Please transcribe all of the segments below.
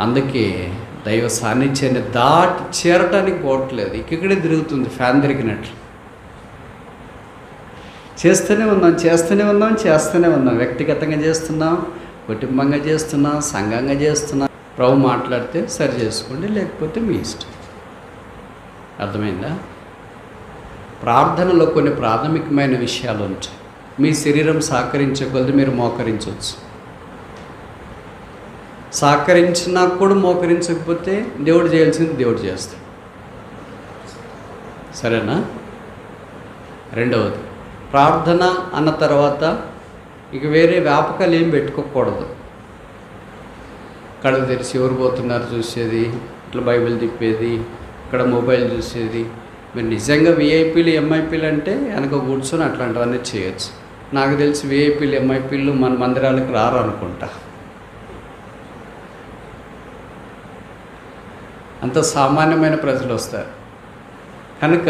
అందుకే దైవ సాన్నిధ్యాన్ని దాటి చేరటానికి పోవట్లేదు, ఇక్కడే తిరుగుతుంది ఫ్యాన్ తిరిగినట్లు. చేస్తూనే ఉన్నాం. వ్యక్తిగతంగా చేస్తున్నాం, కుటుంబంగా చేస్తున్నాం, సంఘంగా చేస్తున్నాం. ప్రభు మాట్లాడితే సరి చేసుకోండి, లేకపోతే మీ ఇష్టం. అర్థమైందా? ప్రార్థనలో కొన్ని ప్రాథమికమైన విషయాలు ఉంటాయి. మీ శరీరం సహకరించే కొద్ది మీరు మోకరించవచ్చు. సహకరించినా కూడా మోకరించకపోతే దేవుడు చేయాల్సింది దేవుడు చేస్తాడు. సరేనా? రెండవది, ప్రార్థన అన్న తర్వాత ఇక వేరే వ్యాపకాలు ఏం పెట్టుకోకూడదు. కళ్ళు తెరిచి ఎవరు పోతున్నారు చూసేది, ఇట్లా బైబిల్ తిప్పేది, ఇక్కడ మొబైల్ చూసేది. మీరు నిజంగా విఐపీలు ఎంఐపీలు అంటే వెనక కూర్చొని అట్లాంటివన్నీ చేయొచ్చు. నాకు తెలిసి విఐపీలు ఎంఐపీలు మన మందిరాలకు రారు అనుకుంటా. అంత సామాన్యమైన ప్రజలు వస్తారు. కనుక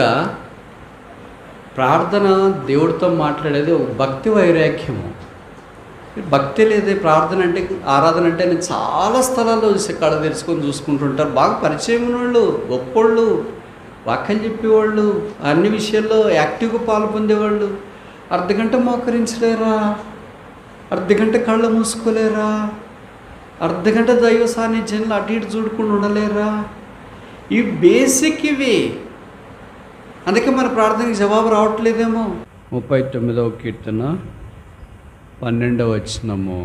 ప్రార్థన దేవుడితో మాట్లాడేది ఒక భక్తి వైరాగ్యము. భక్తి లేదే ప్రార్థన అంటే, ఆరాధన అంటే నేను చాలా స్థలాల్లో చూసి కళ్ళు తెరుచుకొని చూసుకుంటుంటారు. బాగా పరిచయం ఉన్నవాళ్ళు, గొప్పోళ్ళు, వాక్యం చెప్పేవాళ్ళు, అన్ని విషయాల్లో యాక్టివ్గా పాల్పొందేవాళ్ళు అర్ధగంట మోకరించలేరా? అర్ధగంట కళ్ళు మూసుకోలేరా? అర్ధగంట దైవ సాన్నిధ్యంలో అటు ఇటు చూడకుండా ఉండలేరా? ఈ బేసిక్ ఇవి. అందుకే మన ప్రార్థనకి జవాబు రావట్లేదేమో. 39వ కీర్తన 12వ వచనము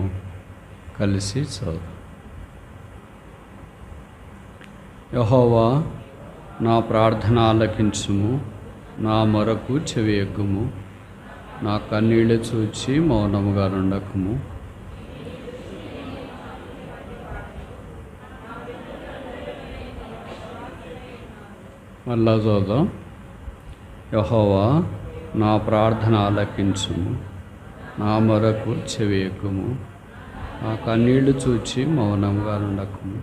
కలిసి చదువు. యెహోవా, నా ప్రార్థన ఆలకించుము, నా మొరకు చెవియొగ్గుము, నా కన్నీళ్ళు చూచి మౌనముగా నుండకుము. మళ్ళా చూద్దాం. యెహోవా, నా ప్రార్థన ఆలకించుము, నా మొరకు చెవియొగ్గుము, నా కన్నీళ్లు చూచి మౌనంగా ఉండకుము.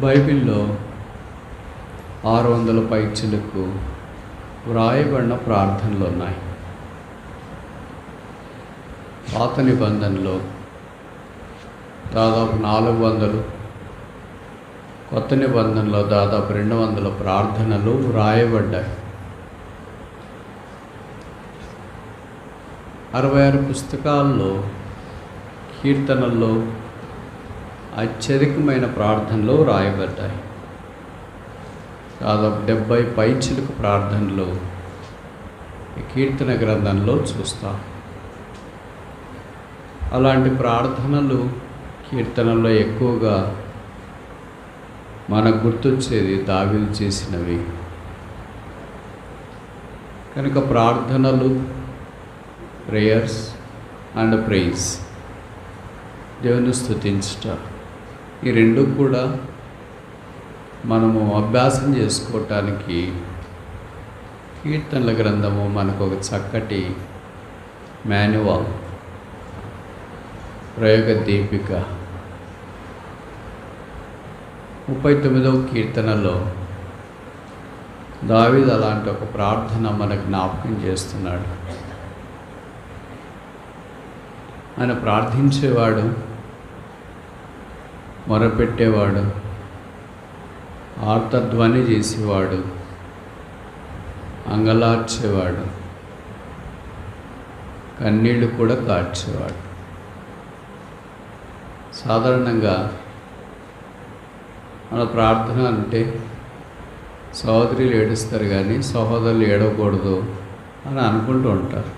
బైబిల్లో 600 పైచిలకు వ్రాయబడిన ప్రార్థనలు ఉన్నాయి. పాత నిబంధనలో దాదాపు 400, కొత్త నిబంధనలో దాదాపు 200 ప్రార్థనలు వ్రాయబడ్డాయి. 66 పుస్తకాల్లో కీర్తనల్లో అత్యధికమైన ప్రార్థనలు వ్రాయబడ్డాయి. దాదాపు 70 పైచిలకు ప్రార్థనలు ఈ కీర్తన గ్రంథంలో చూస్తాం. అలాంటి ప్రార్థనలు కీర్తనల్లో ఎక్కువగా మనకు గుర్తొచ్చేది దావీదు చేసినవి. కనుక ప్రార్థనలు, ప్రేయర్స్ అండ్ ప్రైజ్, దేవుని స్తుతించుట, ఈ రెండు కూడా మనము అభ్యాసం చేసుకోవటానికి కీర్తనల గ్రంథము మనకు ఒక చక్కటి మాన్యువల్, ప్రయోగ దీపిక. 39వ కీర్తనలో దావీదు అలాంటి ఒక ప్రార్థన మనకు జ్ఞాపకం చేస్తున్నాడు. ఆయన ప్రార్థించేవాడు, మొరపెట్టేవాడు, ఆర్తధ్వని చేసేవాడు, అంగలార్చేవాడు, కన్నీళ్లు కూడా కార్చేవాడు. సాధారణంగా మన ప్రార్థన అంటే సహోదరులు ఏడుస్తారు కానీ సహోదరులు ఏడవకూడదు అని అనుకుంటూ ఉంటారు.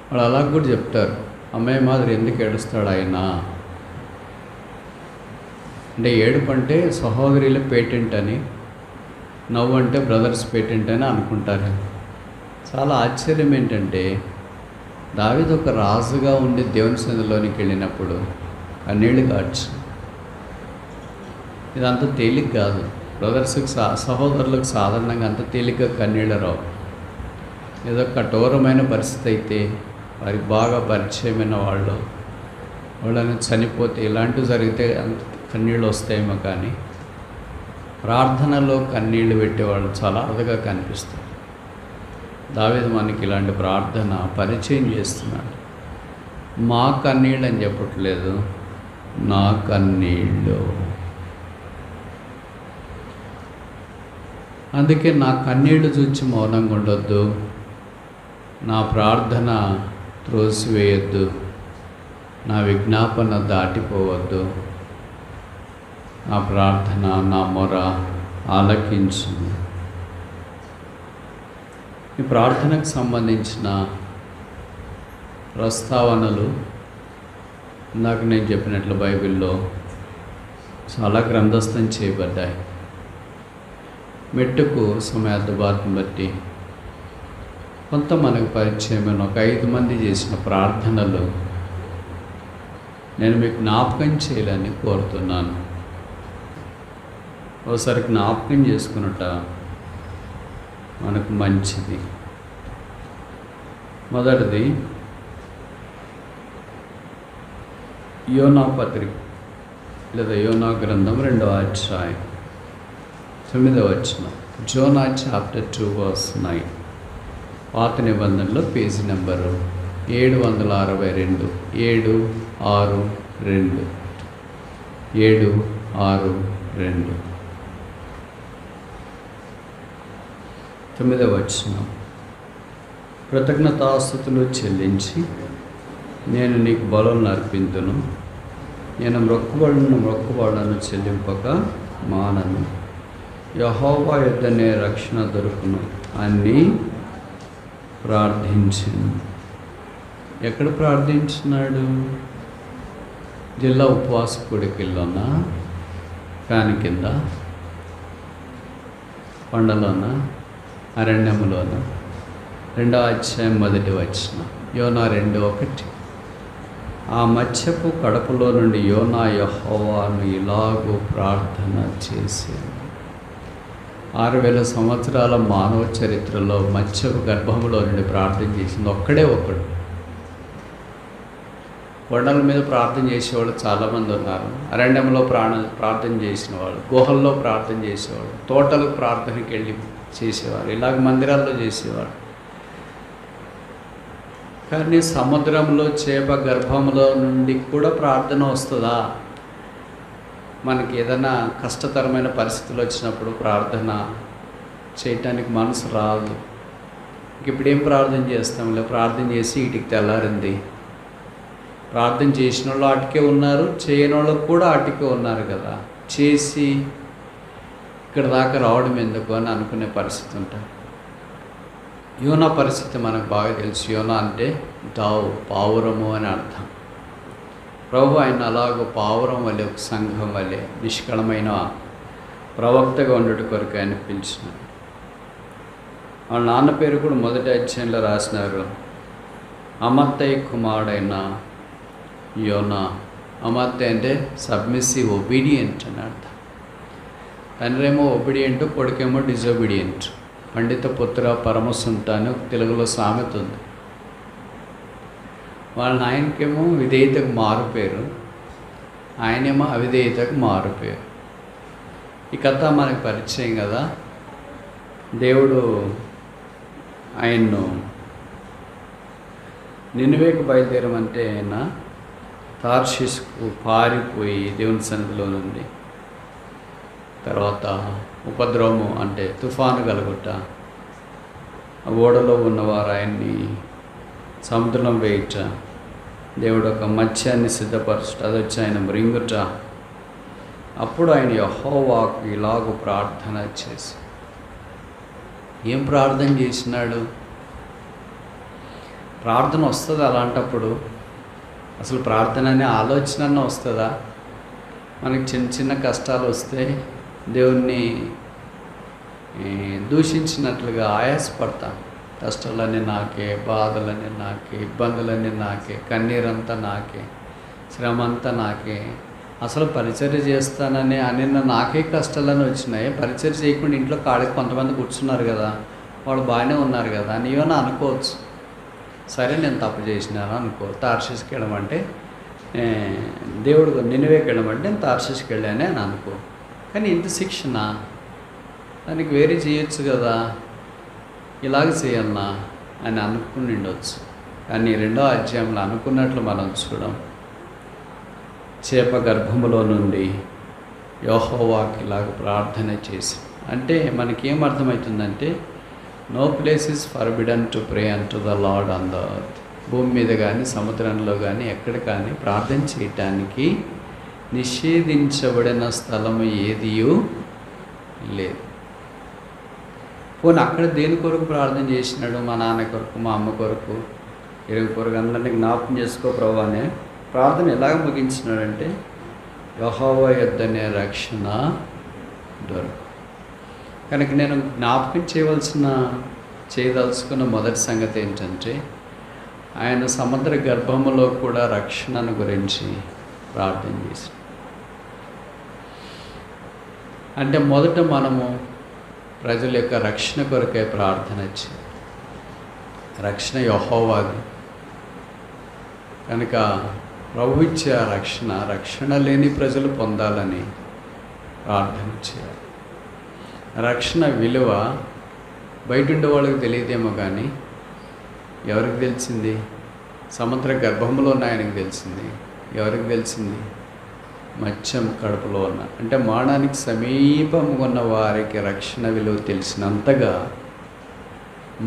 వాళ్ళు అలా కూడా చెప్తారు, అమ్మాయి మాదిరి ఎందుకు ఏడుస్తాడు ఆయన అంటే, ఏడుపు అంటే సహోదరుల పేటెంట్ అని, నవ్వు అంటే బ్రదర్స్ పేటెంట్ అని అనుకుంటారు. చాలా ఆశ్చర్యం ఏంటంటే, దావీదు ఒక రాజుగా ఉండి దేవుని సన్నిధిలోనికి వెళ్ళినప్పుడు కన్నీళ్ళు కార్చు. ఇదంత తేలిక కాదు. బ్రదర్స్కి సహోదరులకు సాధారణంగా అంత తేలిగ్గా కన్నీళ్ళు రావు. ఏదో కఠోరమైన పరిస్థితి అయితే, వారికి బాగా పరిచయమైన వాళ్ళని చనిపోతే ఇలాంటివి జరిగితే అంత కన్నీళ్ళు వస్తాయేమో. కానీ ప్రార్థనలో కన్నీళ్లు పెట్టేవాళ్ళు చాలా అరుదుగా కనిపిస్తారు. దావీదు మనకి ఇలాంటి ప్రార్థన పరిచయం చేస్తున్నాడు. మా కన్నీళ్ళు అని చెప్పట్లేదు, నా కన్నీళ్ళు. అందుకే నా కన్నీళ్లు చూచి మౌనంగా ఉండొద్దు, నా ప్రార్థన త్రోసివేయొద్దు, నా విజ్ఞాపన దాటిపోవద్దు, నా ప్రార్థన నా మొర ఆలకించు. ఈ ప్రార్థనకు సంబంధించిన ప్రస్తావనలు ఇందాక నేను చెప్పినట్లు బైబిల్లో చాలా గ్రంథస్థం చేయబడ్డాయి. మెట్టుకు సమయార్థబాటును బట్టి కొంత మనకు పరిచయమైన ఒక 5 మంది చేసిన ప్రార్థనలు నేను మీకు జ్ఞాపకం చేయాలని కోరుతున్నాను. ఒకసారి జ్ఞాపకం చేసుకున్నట మనకు మంచిది. మొదటిది యోనా పత్రిక లేదా యోనా గ్రంథం 2వ అధ్యాయం 9వ వచనం. Zona chapter 2 verse 9. పాత నిబంధనలో పేజీ నెంబరు 762 762 762. 9వ వచనం. కృతజ్ఞతాస్తుతులు చెల్లించి నేను నీకు బలులను అర్పింతును, నేను మొక్కుబడులను చెల్లింపక మానను, యెహోవా యొద్దనే రక్షణ దొరుకును అని ప్రార్థించాను. ఎక్కడ ప్రార్థించినాడు? జిల్లా ఉపవాస కూడికల్లోనా, ఫ్యాన్ కింద, కొండలోన, అరణ్యములోన? 2వ అధ్యాయం 1వ వచనం. యోనా 2:1. ఆ మత్స్యపు కడుపులో నుండి యోనా యెహోవాను ఇలాగూ ప్రార్థన చేశాను. 6000 సంవత్సరాల మానవ చరిత్రలో మత్స్యపు గర్భంలో నుండి ప్రార్థన చేసింది ఒక్కడే ఒకడు. కొండల మీద ప్రార్థన చేసేవాళ్ళు చాలామంది ఉన్నారు. అరణ్యంలో ప్రార్థన చేసిన వాళ్ళు, గుహల్లో ప్రార్థన చేసేవాళ్ళు, తోటలకు ప్రార్థనకి వెళ్ళి చేసేవారు, ఇలాగ మందిరాల్లో చేసేవారు. కానీ సముద్రంలో చేప గర్భంలో నుండి కూడా ప్రార్థన వస్తుందా? మనకి ఏదైనా కష్టతరమైన పరిస్థితులు వచ్చినప్పుడు ప్రార్థన చేయటానికి మనసు రాదు. ఇప్పుడు ఏం ప్రార్థన చేస్తాంలే, ప్రార్థన చేసి వీటికి తెల్లారింది. ప్రార్థన చేసిన వాళ్ళు అటుకే ఉన్నారు, చేయని వాళ్ళకు కూడా అటుకే ఉన్నారు కదా. చేసి ఇక్కడ దాకా రావడం ఎందుకు అని అనుకునే పరిస్థితి ఉంటుంది. యోనా పరిస్థితి మనకు బాగా తెలుసు. యోనా అంటే పావురము అని అర్థం. ప్రభు ఆయన అలాగో పావురం వలె, ఒక సంఘం వలె నిష్కళమైన ప్రవక్తగా ఉండేటి కొరకు ఆయన పిలిచినాడు. వాళ్ళ నాన్న పేరు కూడా మొదటి అధ్యాయంలో రాసినారు, అమత్తయ్య కుమారుడైన యోనా. అమత్తయ్య అంటే సబ్మిసివ్, ఒబీడియంట్ అని అర్థం. తండ్రేమో ఒబీడియంట్, కొడుకేమో డిజొబీడియంట్. పండిత పుత్ర పరమసుంట అని తెలుగులో సామెత ఉంది. వాళ్ళ నాయనకేమో విధేయతకు మారు పేరు, ఆయనేమో అవిధేయతకు మారు పేరు. ఈ కథ మనకు పరిచయం కదా. దేవుడు ఆయన్ను నినివేకు బయలుదేరమంటే ఆయన తార్షీషుకు పారిపోయి దేవుని సన్నిధిలో నుండి, తర్వాత ఉపద్రవము అంటే తుఫాను కలుగుట, ఓడలో ఉన్నవారు ఆయన్ని సముద్రంలో వేయుట, దేవుడు ఒక మత్స్యాన్ని సిద్ధపరచుట, అది వచ్చి ఆయన మృంగుట. అప్పుడు ఆయన యెహోవాకు ఇలాగూ ప్రార్థన చేసి, ఏం ప్రార్థన చేసినాడు? ప్రార్థన వస్తుంది అలాంటప్పుడు? అసలు ప్రార్థన అనే ఆలోచన వస్తుందా? మనకి చిన్న చిన్న కష్టాలు వస్తే దేవుణ్ణి దూషించినట్లుగా ఆయాసపడతాం. కష్టాలన్నీ నాకే, బాధలన్నీ నాకే, ఇబ్బందులన్నీ నాకే, కన్నీరంతా నాకే, శ్రమ అంతా నాకే, అసలు పరిచర్య చేస్తానని నిన్న నాకే కష్టాలని వచ్చినాయి. పరిచర్య చేయకుండా ఇంట్లో కాడికి కొంతమంది కూర్చున్నారు కదా, వాళ్ళు బాగానే ఉన్నారు కదా, నీవేనా అనుకోవచ్చు. సరే నేను తప్పు చేసినాను అనుకో. తార్షీషుకి వెళ్ళమంటే దేవుడు నినివేకి వెళ్ళమంటే నేను తార్షీషుకి వెళ్ళానే అని అనుకో. కానీ ఇంత శిక్షణ, దానికి వేరే చేయొచ్చు కదా, ఇలాగ చేయాలన్నా అని అనుకుని ఉండొచ్చు. కానీ 2వ అధ్యాయంలో అనుకున్నట్లు మనం చూడం. చేప గర్భములో నుండి యెహోవాకి ఇలాగ ప్రార్థన చేసి, అంటే మనకేం అర్థమవుతుందంటే, no place is forbidden to pray unto the lord on the earth. భూమి మీద కానీ సముద్రంలో కానీ ఎక్కడ కానీ ప్రార్థన చేయటానికి నిషేధించబడిన స్థలము ఏదియూ లేదు. పోనీ అక్కడ దేని కొరకు ప్రార్థన చేసినాడు? మా నాన్న కొరకు, మా అమ్మ కొరకు, ఇరుగు కొరకు అందరినీ జ్ఞాపకం చేసుకో ప్రభు అనే ప్రార్థన ఎలాగ ముగించినాడంటే, యెహోవా యొద్దనే రక్షణ దొరకు. కనుక నేను జ్ఞాపకం చేయదలుచుకున్న మొదటి సంగతి ఏంటంటే, ఆయన సముద్ర గర్భములో కూడా రక్షణను గురించి ప్రార్థన చేసి, అంటే మొదట మనము ప్రజల యొక్క రక్షణ కొరకే ప్రార్థన చేయాలి. రక్షణ యెహోవాది కనుక ప్రభు ఇచ్చే రక్షణ లేని ప్రజలు పొందాలని ప్రార్థన చేయాలి. రక్షణ విలువ బయట ఉండే వాళ్ళకి తెలియదేమో కానీ ఎవరికి తెలిసింది? సముద్ర గర్భంలో ఉన్న ఆయనకు తెలిసింది. ఎవరికి తెలిసింది? మత్స్యం కడుపులో ఉన్న, అంటే మరణానికి సమీపంగా ఉన్న వారికి రక్షణ విలువ తెలిసినంతగా,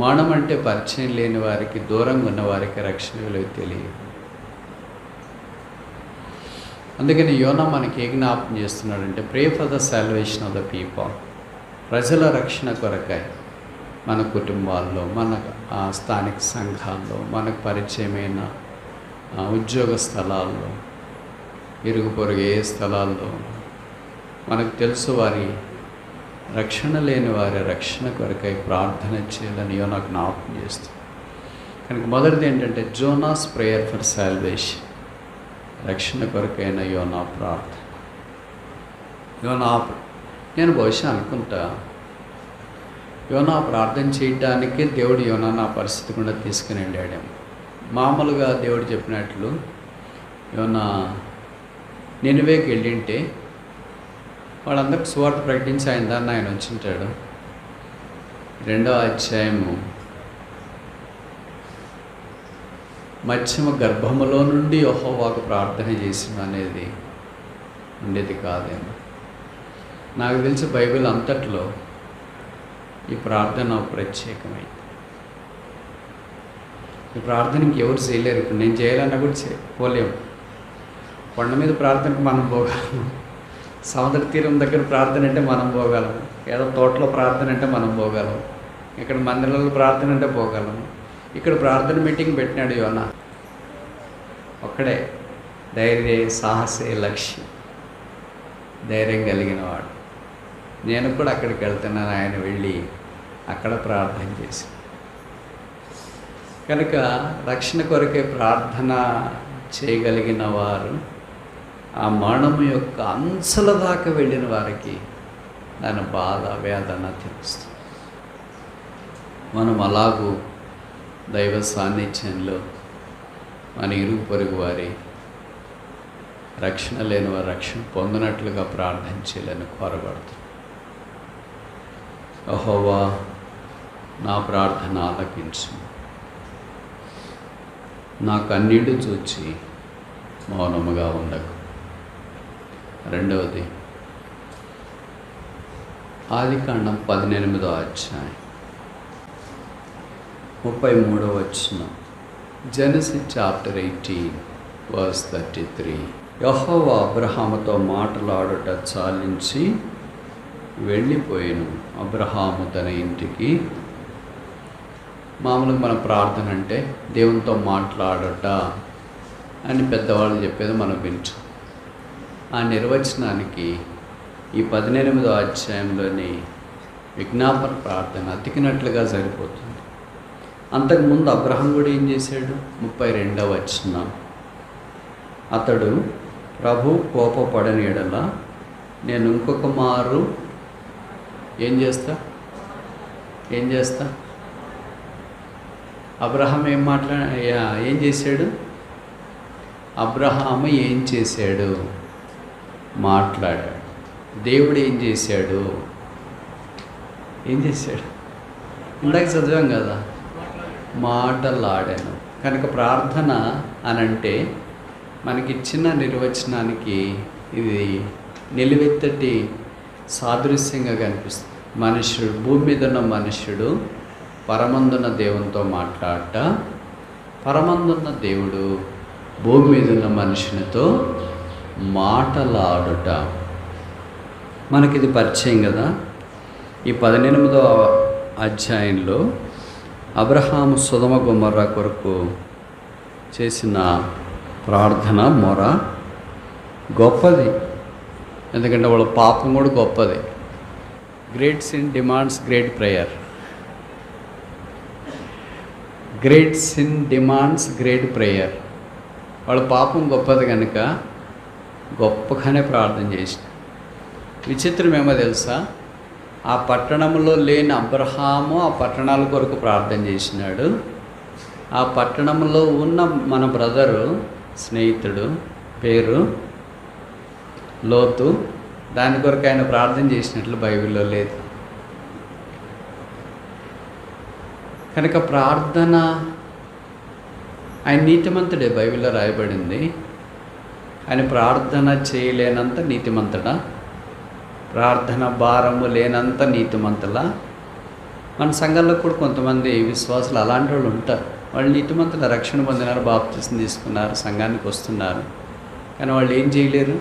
మరణం అంటే పరిచయం లేని వారికి, దూరంగా ఉన్న వారికి రక్షణ విలువ తెలియదు. అందుకని యోనా మనకి ఏ జ్ఞాపకం చేస్తున్నాడంటే, ప్రే for the salvation of the people. ప్రజల రక్షణ కొరకై మన కుటుంబాల్లో, మన స్థానిక సంఘాల్లో, మనకు పరిచయమైన ఉద్యోగ స్థలాల్లో, ఇరుగు పొరుగు ఏ స్థలాల్లో మనకు తెలుసు వారి రక్షణ లేని వారి రక్షణ కొరకై ప్రార్థన చేయాలని యోనా జ్ఞాపకం చేస్తుంది. కనుక మొదటిది ఏంటంటే, జోనాస్ ప్రేయర్ ఫర్ సాల్వేషన్, రక్షణ కొరకైన యోనా ప్రార్థన. నేను బహుశా అనుకుంటా, యోనా ప్రార్థన చేయటానికి దేవుడు యోనా నా పరిస్థితి కూడా తీసుకుని వెళ్ళాడేమో. మామూలుగా దేవుడు చెప్పినట్లు యోనా నినివేకి వెళ్ళింటే వాళ్ళందరికీ సువార్త ప్రకటించి ఆయన దాన్ని ఆయన వచ్చింటాడు. 2వ అధ్యాయము మత్స్యమ గర్భములో నుండి యెహోవాకు ప్రార్థన చేసిన అనేది ఉండేది కాదేమో. నాకు తెలిసి బైబిల్ అంతట్లో ఈ ప్రార్థన ప్రత్యేకమైంది. ఈ ప్రార్థనకి ఎవరు చేయలేరు. ఇప్పుడు నేను చేయాలన్నా కూడా పోలేము. కొండ మీద ప్రార్థనకు మనం పోగలము, సముద్ర తీరం దగ్గర ప్రార్థన అంటే మనం పోగలము, ఏదో తోటలో ప్రార్థన అంటే మనం పోగలము, ఇక్కడ మందిరాల్లో ప్రార్థన అంటే పోగలము. ఇక్కడ ప్రార్థన మీటింగ్ పెట్టినాడు యోనా ఒక్కడే. ధైర్య సాహసే లక్ష్యం, ధైర్యం కలిగిన వాడు. నేను కూడా అక్కడికి వెళ్తున్నాను, ఆయన వెళ్ళి అక్కడ ప్రార్థన చేసి. కనుక రక్షణ కొరకే ప్రార్థన చేయగలిగిన వారు ఆ మరణము యొక్క అంచుల దాకా వెళ్ళిన వారికి దాని బాధ వేదన తెలుస్తుంది. మనం అలాగూ దైవ సాన్నిధ్యంలో మన ఇరుగు పొరుగు వారి రక్షణ లేని వారి రక్షణ పొందినట్లుగా ప్రార్థన చేయాలని కోరబడుతుంది. యెహోవా నా ప్రార్థన ఆలకించు, నా కన్నీళ్లు చూచి మౌనముగా ఉండకు. 2వది ఆదికాండం 18వ అధ్యాయం 33వ వచనం. Genesis chapter 18:33. యెహోవా అబ్రహాముతో మాట్లాడుట చాలించి వెళ్ళిపోయాను. అబ్రహాము తన ఇంటికి. మామూలుగా మన ప్రార్థన అంటే దేవునితో మాట్లాడట అని పెద్దవాళ్ళు చెప్పేది మనం వింటాం. ఆ నిర్వచనానికి ఈ 18వ అధ్యాయంలోని విజ్ఞాపన ప్రార్థన అతికినట్లుగా సరిపోతుంది. అంతకుముందు అబ్రహాం కూడా ఏం చేశాడు? 32వ వచనం. అతడు ప్రభు కోపపడని ఎడల నేను ఇంకొక మారు ఏం చేస్తా. అబ్రహాం ఏం చేశాడు? అబ్రహాము ఏం చేశాడు? మాట్లాడాడు. దేవుడు ఏం చేశాడు? ఇందాక చదివాం కదా, మాటలాడాను. కనుక ప్రార్థన అనంటే మనకిచ్చిన నిర్వచనానికి ఇది నిలువెత్తటి సాదృశ్యంగా కనిపిస్తుంది. మనుష్యుడు, భూమి మీద ఉన్న మనుష్యుడు పరమందున్న దేవునితో మాట్లాడట, పరమందున్న దేవుడు భూమి మీద ఉన్న మనుషునితో మాటలాడుట. మనకిది పరిచయం కదా. ఈ 18వ అధ్యాయంలో అబ్రహాము సొదొమ గొమొర్రా కొరకు చేసిన ప్రార్థన మొర గొప్పది. ఎందుకంటే వాళ్ళ పాపం కూడా గొప్పది. Great sin demands great prayer. Great sin demands great prayer. వాళ్ళ పాపం గొప్పది కనుక గొప్పగానే ప్రార్థన చేసిన. విచిత్రం ఏమో తెలుసా, ఆ పట్టణంలో లేని అబ్రహాము ఆ పట్టణాల కొరకు ప్రార్థన చేసినాడు. ఆ పట్టణంలో ఉన్న మన బ్రదరు, స్నేహితుడు పేరు లోతు, దాని కొరకు ఆయన ప్రార్థన చేసినట్లు బైబిల్లో లేదు. కనుక ప్రార్థన, ఆయన నీతిమంతుడే, బైబిల్లో రాయబడింది. ఆయన ప్రార్థన చేయలేనంత నీతిమంతుడా? ప్రార్థన భారము లేనంత నీతిమంతులా? మన సంఘంలో కూడా కొంతమంది విశ్వాసులు అలాంటి వాళ్ళు ఉంటారు. వాళ్ళు నీతిమంతుల, రక్షణ పొందినారు, బాప్తిసం తీసుకున్నారు, సంఘానికి వస్తున్నారు, కానీ వాళ్ళు ఏం చేయలేరు,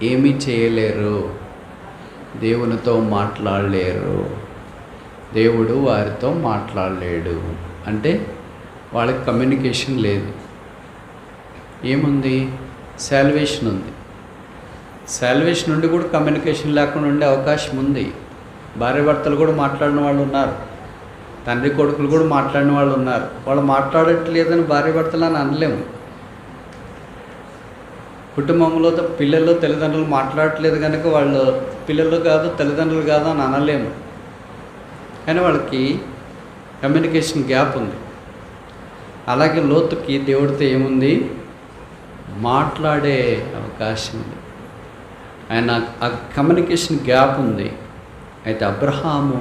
ఏమీ చేయలేరు, దేవునితో మాట్లాడలేరు, దేవుడు వారితో మాట్లాడలేడు. అంటే వాళ్ళకి కమ్యూనికేషన్ లేదు. ఏముంది? సాల్వేషన్ ఉంది. సాల్వేషన్ నుండి కూడా కమ్యూనికేషన్ లేకుండా ఉండే అవకాశం ఉంది. భార్య భర్తలు కూడా మాట్లాడిన వాళ్ళు ఉన్నారు, తండ్రి కొడుకులు కూడా మాట్లాడిన వాళ్ళు ఉన్నారు. వాళ్ళు మాట్లాడట్లేదని భార్య భర్తలు అని అనలేము. కుటుంబంలో పిల్లలు తల్లిదండ్రులు మాట్లాడట్లేదు కనుక వాళ్ళు పిల్లలు కాదు తల్లిదండ్రులు కాదు అని అనలేము. కానీ వాళ్ళకి కమ్యూనికేషన్ గ్యాప్ ఉంది. అలాగే లోతుకి దేవుడితో ఏముంది? మాట్లాడే అవకాశం ఉంది. ఆయన ఆ కమ్యూనికేషన్ గ్యాప్ ఉంది. అయితే అబ్రహాము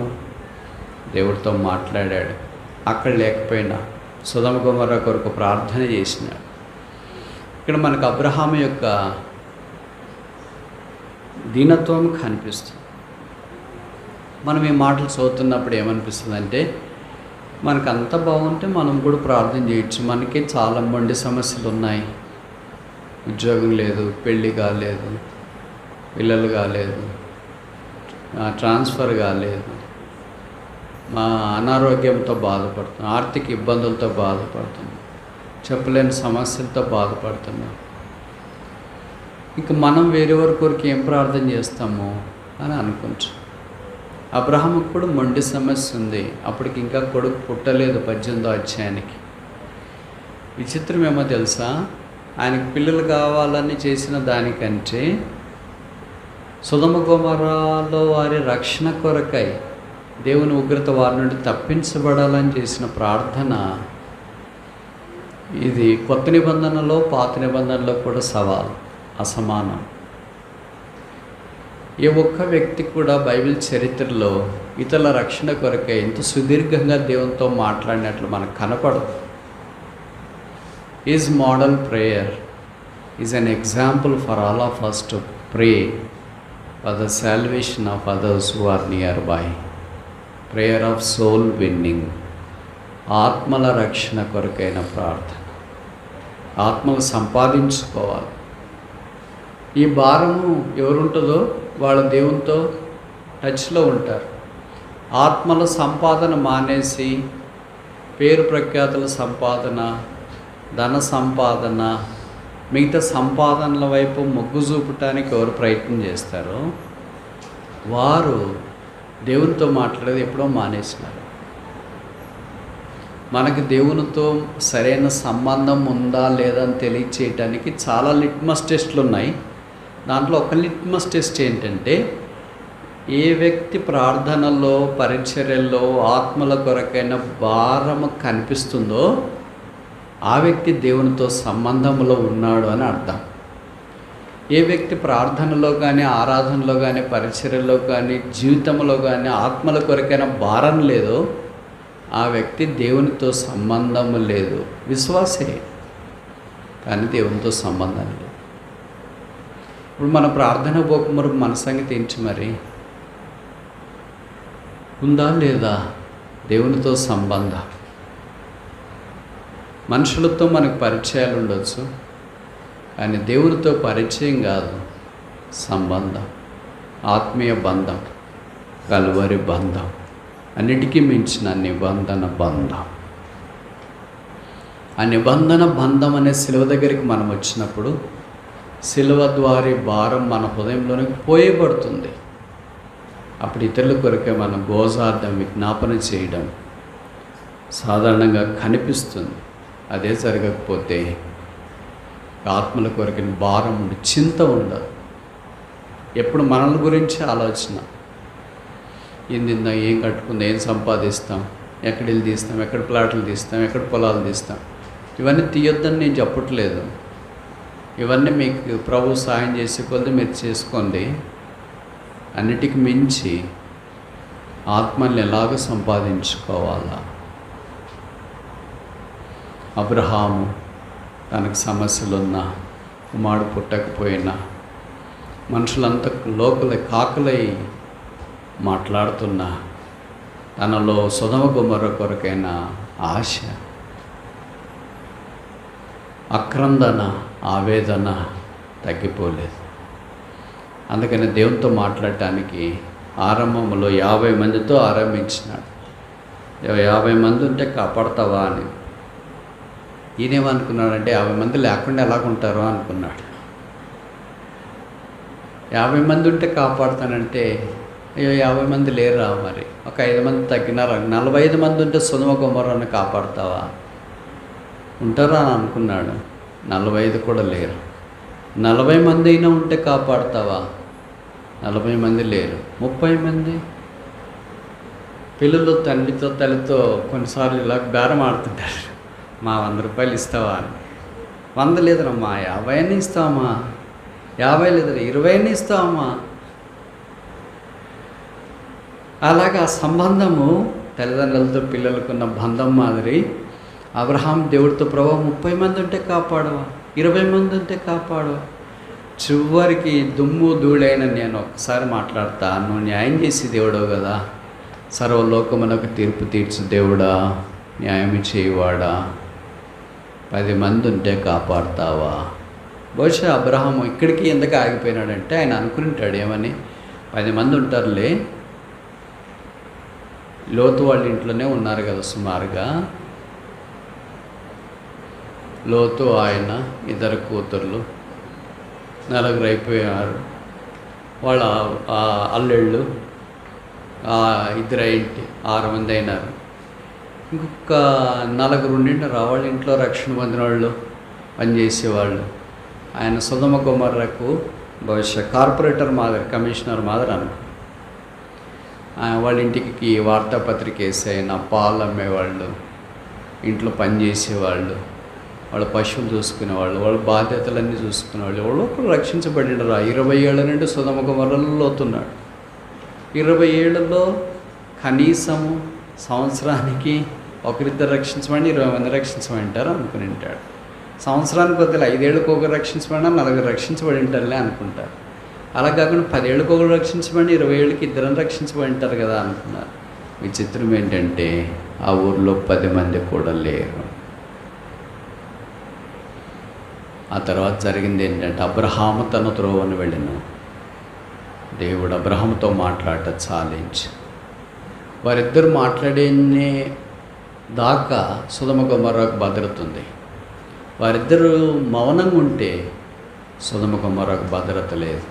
దేవుడితో మాట్లాడాడు. అక్కడ లేకపోయినా సొదొమ గొమొర్రా కొరకు ప్రార్థన చేసినాడు. ఇక్కడ మనకు అబ్రహాము యొక్క దీనత్వం కనిపిస్తుంది. మనం ఈ మాటలు చదువుతున్నప్పుడు ఏమనిపిస్తుంది అంటే, మనకు అంత బాగుంటే మనం కూడా ప్రార్థన చేయొచ్చు. మనకి చాలా మొండి సమస్యలు ఉన్నాయి. ఉద్యోగం లేదు, పెళ్ళి కాలేదు, పిల్లలు కాలేదు, ట్రాన్స్ఫర్ కాలేదు, మా అనారోగ్యంతో బాధపడుతున్నాం, ఆర్థిక ఇబ్బందులతో బాధపడుతున్నాం, చెప్పలేని సమస్యలతో బాధపడుతున్నాం. ఇంక మనం వేరే వారి కొరకు ఏం ప్రార్థన చేస్తాము అని అనుకుంటాం. అబ్రహాముకు కూడా మొండి సమస్య ఉంది. అప్పటికి ఇంకా కొడుకు పుట్టలేదు 18వ అధ్యాయానికి. విచిత్రం ఏమో తెలుసా, ఆయనకు పిల్లలు కావాలని చేసిన దానికంటే సొదొమ గొమొర్రాలో వారి రక్షణ కొరకై దేవుని ఉగ్రత వారి నుండి తప్పించబడాలని చేసిన ప్రార్థన, ఇది కొత్త నిబంధనలో పాత నిబంధనలో కూడా అసమానం. ఏ ఒక్క వ్యక్తి కూడా బైబిల్ చరిత్రలో ఇతరుల రక్షణ కొరకై ఇంత సుదీర్ఘంగా దేవునితో మాట్లాడినట్లు మనకు కనపడదు. His model prayer is an example for all of us to pray for the salvation of others who are nearby. Prayer of soul winning. ఆత్మల రక్షణ కొరకైన ప్రార్థన. ఆత్మలు సంపాదించుకోవాలి. ఈ భారము ఎవరుంటుందో వాళ్ళు దేవునితో టచ్లో ఉంటారు. ఆత్మల సంపాదన మానేసి పేరు ప్రఖ్యాతుల సంపాదన, ధన సంపాదన, మిగతా సంపాదనల వైపు మొగ్గు చూపటానికి ఎవరు ప్రయత్నం చేస్తారో వారు దేవునితో మాట్లాడేది ఎప్పుడో మానేసినారు. మనకి దేవునితో సరైన సంబంధం ఉందా లేదా అని తెలియచేయటానికి చాలా లిట్మస్ టెస్ట్లు ఉన్నాయి. దాంట్లో ఒక లిట్మస్ టెస్ట్ ఏంటంటే, ఏ వ్యక్తి ప్రార్థనలో పరిచర్యల్లో ఆత్మల కొరకైన భారము కనిపిస్తుందో ఆ వ్యక్తి దేవునితో సంబంధంలో ఉన్నాడు అని అర్థం. ఏ వ్యక్తి ప్రార్థనలో కానీ, ఆరాధనలో కానీ, పరిచర్యలో కానీ, జీవితంలో కానీ ఆత్మల కొరకైనా భారం లేదో ఆ వ్యక్తి దేవునితో సంబంధం లేదు. విశ్వాసే కానీ దేవునితో సంబంధం లేదు. ఇప్పుడు మన ప్రార్థన పోకమురు మన సంగతి ఏంటి మరి? ఉందా లేదా దేవునితో సంబంధం? మనుషులతో మనకు పరిచయాలు ఉండొచ్చు, కానీ దేవునితో పరిచయం కాదు, సంబంధం, ఆత్మీయ బంధం, కలువరి బంధం, అన్నిటికీ మించిన నిబంధన బంధం. ఆ నిబంధన బంధం అనే శిలువ దగ్గరికి మనం వచ్చినప్పుడు శిలువ ద్వారా భారం మన హృదయంలోనికి పోయబడుతుంది. అప్పుడు ఇతరుల కొరకే మనం గోజార్థం, విజ్ఞాపన చేయడం సాధారణంగా కనిపిస్తుంది. అదే జరగకపోతే ఆత్మల కొరకు భారం ఉండి చింత ఉండదు. ఎప్పుడు మనల గురించి ఆలోచన, ఏం తిందాం, ఏం కట్టుకుందాం, ఏం సంపాదిస్తాం, ఎక్కడ ఇల్లు తీస్తాం, ఎక్కడ ప్లాట్లు తీస్తాం, ఎక్కడ పొలాలు తీస్తాం. ఇవన్నీ తీయొద్దని నేను చెప్పట్లేదు. ఇవన్నీ మీకు ప్రభు సాయం చేసే కొద్ది మీరు చేసుకోండి. అన్నిటికి మించి ఆత్మల్ని ఎలాగ సంపాదించుకోవాలా? అబ్రహాము తనకు సమస్యలున్నా, కుమారుడు పుట్టకపోయినా, మనుషులంతా లోకల కాకులై మాట్లాడుతున్నా, తనలో సొదమ గుమ్మర కొరకైన ఆశ, అక్రందన, ఆవేదన తగ్గిపోలేదు. అందుకని దేవునితో మాట్లాడటానికి ఆరంభంలో 50 మందితో ఆరంభించినాడు. 50 మంది ఉంటే కాపాడతావా అని. ఈయనేమనుకున్నాడంటే 50 మంది లేకుండా ఎలాగుంటారో అనుకున్నాడు. 50 మంది ఉంటే కాపాడుతానంటే, అయ్యో 50 మంది లేరా, మరి ఒక 5 మంది తగ్గినారు, 45 మంది ఉంటే సొదమ గొమొర్రాను కాపాడుతావా? ఉంటారా అని అనుకున్నాడు. 45 కూడా లేరు. 40 మంది అయినా ఉంటే కాపాడుతావా? 40 మంది లేరు. 30 మంది పిల్లలు తండ్రితో తల్లితో కొన్నిసార్లు ఇలా బేరం ఆడుతుంటారు. మా 100 రూపాయలు ఇస్తావా అని. 100 లేదమ్మా, 50 ఇస్తావమ్మా, 50 లేదు 20 ఇస్తావమ్మా. అలాగా సంబంధము తల్లిదండ్రులతో పిల్లలకున్న బంధం మాదిరి అబ్రహాం దేవుడితో, ప్రభు 30 మంది ఉంటే కాపాడవా, 20 మంది ఉంటే కాపాడవా. చివరికి దుమ్ము ధూళైన నేను ఒక్కసారి మాట్లాడతా, నువ్వు న్యాయం చేసి దేవుడవు కదా, సర్వలోకమునకు తీర్పు తీర్చు దేవుడా, న్యాయం చేయవాడా, 10 మంది ఉంటే కాపాడుతావా? బహుశా అబ్రహాము ఇక్కడికి ఎందుకు ఆగిపోయినాడంటే ఆయన అనుకుంటాడు ఏమని, 10 మంది ఉంటారులే, లోతు వాళ్ళ ఇంట్లోనే ఉన్నారు కదా సుమారుగా. లోతు, ఆయన, 2 కూతుర్లు, 4 అయిపోయారు. వాళ్ళ అల్లెళ్ళు 2 ఏంటి 6 మంది అయినారు. ఇంకొక 4 ఉండింటారు వాళ్ళ ఇంట్లో రక్షణ పొందిన వాళ్ళు, పనిచేసేవాళ్ళు. ఆయన సొదమ గొమొర్రాకు బహుశా కార్పొరేటర్ మాదిరి, కమిషనర్ మాదిరి అనుకో. వాళ్ళ ఇంటికి వార్తాపత్రిక వేసాయన, పాలు అమ్మేవాళ్ళు, ఇంట్లో పనిచేసేవాళ్ళు, వాళ్ళ పశువులు చూసుకునేవాళ్ళు, వాళ్ళ బాధ్యతలన్నీ చూసుకునేవాళ్ళు. వాళ్ళు ఒకరు రక్షించబడినారు. 20 ఏళ్ళ నుండి సొదమ గొమొర్రాలో లోతున్నాడు. 20 ఏళ్ళలో కనీసము సంవత్సరానికి ఒకరిద్దరు రక్షించబడి 20 మంది రక్షించబడి ఉంటారు అనుకుని ఉంటాడు. సంవత్సరానికి కొద్దిగా 5 ఏళ్ళకి ఒకరు రక్షించబడినా 4 రక్షించబడి ఉంటారులే అనుకుంటారు. అలా కాకుండా 10 ఏళ్ళకి ఒకరు రక్షించబడి 20 ఏళ్ళకి 2 రక్షించబడి ఉంటారు కదా అనుకున్నారు. విచిత్రం ఏంటంటే ఆ ఊర్లో 10 మంది కూడా లేరు. ఆ తర్వాత జరిగింది ఏంటంటే అబ్రహాము తన త్రోవను వెళ్ళిన దేవుడు అబ్రహాముతో మాట్లాడట చాలించి, వారిద్దరు మాట్లాడే దాకా సొదమ గొమొర్రాకు భద్రత ఉంది. వారిద్దరూ మౌనంగా ఉంటే సొదమ గొమొర్రాకు భద్రత లేదు.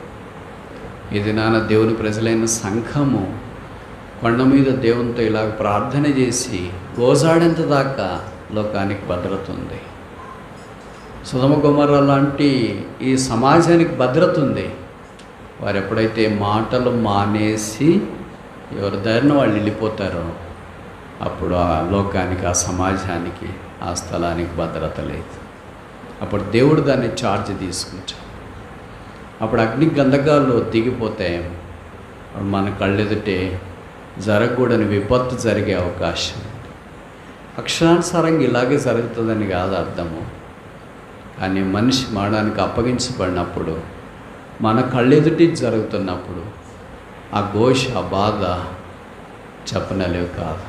ఇది నాన్న దేవుని ప్రజలైన సంఘము కొండ మీద దేవునితో ఇలాగ ప్రార్థన చేసి గోజాడేంత దాకా లోకానికి భద్రత ఉంది. సొదమ గొమొర్రా లాంటి ఈ సమాజానికి భద్రత ఉంది. వారు ఎప్పుడైతే మాటలు మానేసి ఎవరి దారిన వాళ్ళు వెళ్ళిపోతారో అప్పుడు ఆ లోకానికి, ఆ సమాజానికి, ఆ స్థలానికి భద్రత లేదు. అప్పుడు దేవుడు దాన్ని ఛార్జ్ తీసుకుంటాడు. అప్పుడు అగ్ని గంధకాలు దిగిపోతే మన కళ్ళెదుటే జరగకూడని విపత్తు జరిగే అవకాశం ఉంది. అక్షరానుసారంగా ఇలాగే జరుగుతుందని కాదు అర్థము, కానీ మనిషి మరణానికి అప్పగించబడినప్పుడు మన కళ్ళెదుటి జరుగుతున్నప్పుడు ఆ ఘోష, ఆ బాధ చెప్పనలేవు కాదు.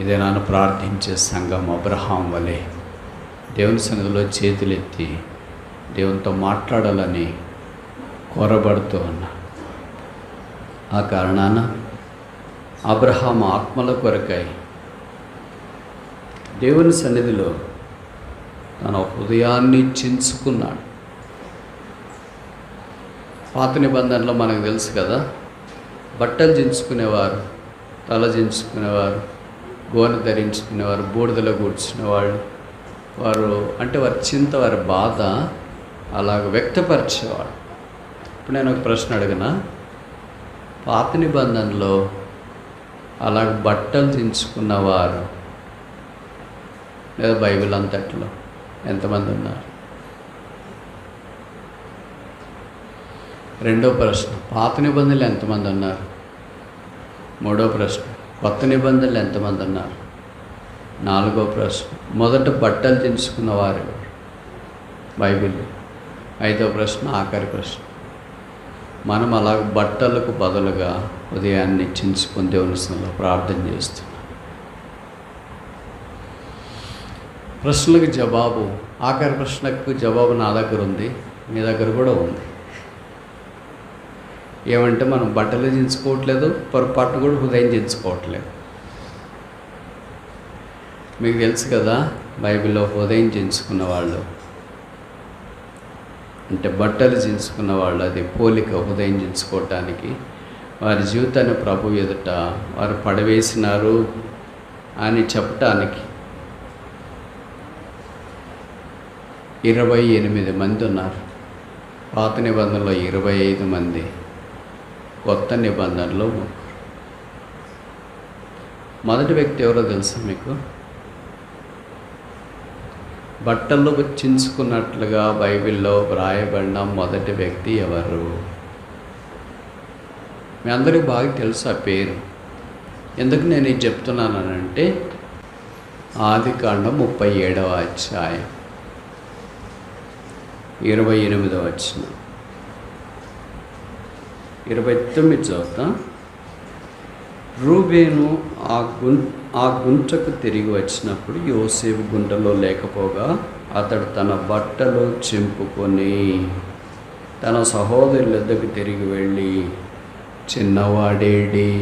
ఇదే నన్ను ప్రార్థించే సంఘం అబ్రహాం వలె దేవుని సన్నిధిలో చేతులెత్తి దేవునితో మాట్లాడాలని కోరబడుతూ ఉన్నా. ఆ కారణాన అబ్రహాం ఆత్మల కొరకై దేవుని సన్నిధిలో తన హృదయాన్ని చించుకున్నాడు. పాత నిబంధనలో మనకు తెలుసు కదా, బట్టలు చించుకునేవారు, తల చించుకునేవారు, గోనె ధరించుకునేవారు, బూడిదలో కూర్చునేవాళ్ళు. వారు అంటే వారి చింత, వారి బాధ అలాగ వ్యక్తపరిచేవాడు. ఇప్పుడు నేను ఒక ప్రశ్న అడిగిన, పాత నిబంధనలో అలాగ బట్టలు చించుకున్నవారు లేదా బైబిల్ అంతట్లో ఎంతమంది ఉన్నారు? రెండో ప్రశ్న, పాత నిబంధనలు ఎంతమంది ఉన్నారు? మూడో ప్రశ్న, కొత్త నిబంధనలు ఎంతమంది ఉన్నారు? నాలుగో ప్రశ్న, మొదట బట్టలు చించుకున్నవారు బైబిల్. ఐదో ప్రశ్న, ఆఖరి ప్రశ్న, మనం అలాగ బట్టలకు బదులుగా ఉదయాన్ని చించుకుని దేవుని సన్నిధిలో ప్రార్థన చేస్తున్నాం. ప్రశ్నలకు జవాబు, ఆఖరి ప్రశ్నకు జవాబు నా దగ్గర ఉంది, మీ దగ్గర కూడా ఉంది. ఏమంటే మనం బట్టలు చించుకోవట్లేదు, పొరపాటు కూడా హృదయం చించుకోవట్లేదు. మీకు తెలుసు కదా, బైబిల్లో హృదయం చించుకున్న వాళ్ళు అంటే బట్టలు చించుకున్న వాళ్ళు, అది పోలిక. హృదయం చించుకోవటానికి వారి జీవితాన్ని ప్రభు ఎదుట వారు పడవేసినారు అని చెప్పటానికి 28 మంది ఉన్నారు. పాత నిబంధనలో 25 మంది, కొత్త నిబంధనలో 3. మొదటి వ్యక్తి ఎవరో తెలుసా మీకు? బట్టలు చించుకున్నట్లుగా బైబిల్లో వ్రాయబడిన మొదటి వ్యక్తి ఎవరు? మీ అందరికీ బాగా తెలుసు ఆ పేరు. ఎందుకు నేను ఇది చెప్తున్నానంటే, ఆదికాండం 37వ అధ్యాయం 28వ వచనం, 29 చదువుతా. రూబేను ఆ గుంటకు తిరిగి వచ్చినప్పుడు యోసేపు గుంటలో లేకపోగా అతడు తన బట్టలు చింపుకొని తన సహోదరుల వద్దకు తిరిగి వెళ్ళి, చిన్నవాడేడి?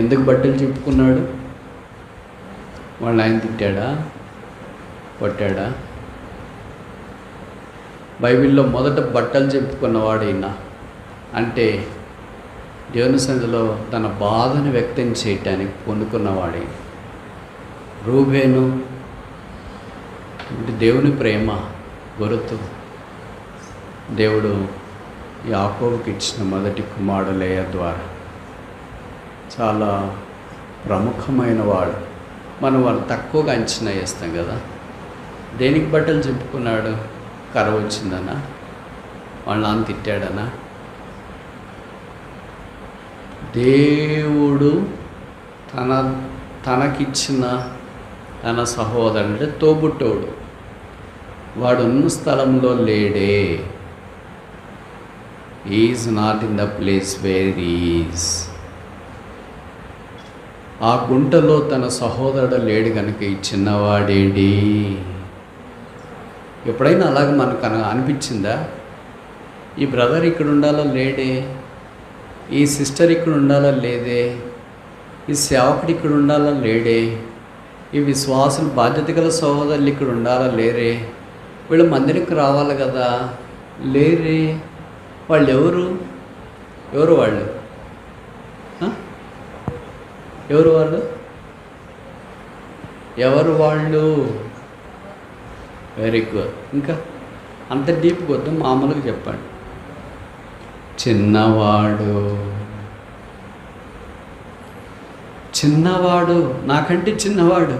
ఎందుకు బట్టలు చింపుకున్నాడు? వాళ్ళు ఆయన తిట్టాడా, కొట్టాడా? బైబిల్లో మొదట బట్టలు చింపుకున్నవాడైనా అంటే దేవుని సన్నిధిలో తన బాధను వ్యక్తం చేయటానికి పొందుకున్నవాడే రూబేను. అంటే దేవుని ప్రేమ గుర్తు. దేవుడు యాకోబుకి ఇచ్చిన మొదటి కుమారుడు లేయా ద్వారా చాలా ప్రముఖమైన వాడు. మనం వాళ్ళు తక్కువగా అంచనా వేస్తాం కదా. దేనికి బట్టలు చింపుకున్నాడు? కరువు వచ్చిందనా? వాళ్ళ నాన్న తిట్టాడనా? దేవుడు తనకిచ్చిన తన సహోదరుడు అంటే తోబుట్టోడు వాడు ఉన్న స్థలంలో లేడే. Is not in the place where is. ఆ గుంటలో తన సహోదరుడు లేడు కనుక ఈ చిన్నవాడేడి. ఎప్పుడైనా అలాగ మనకు అనిపించిందా? ఈ బ్రదర్ ఇక్కడ ఉండాలో లేడే, ఈ సిస్టర్ ఇక్కడ ఉండాలా లేదే, ఈ సేవకుడు ఇక్కడ ఉండాలా లేడే, ఈ విశ్వాసులు బాధ్యత గల సహోదరులు ఇక్కడ ఉండాలా లేరే, వీళ్ళు మందిరికి రావాలి కదా లేరే. వాళ్ళు ఎవరు? వాళ్ళు ఎవరు వాళ్ళు? Very good. ఇంకా అంత డీప్గా వద్దు, మామూలుగా చెప్పండి. చిన్నవాడు, నాకంటే చిన్నవాడు.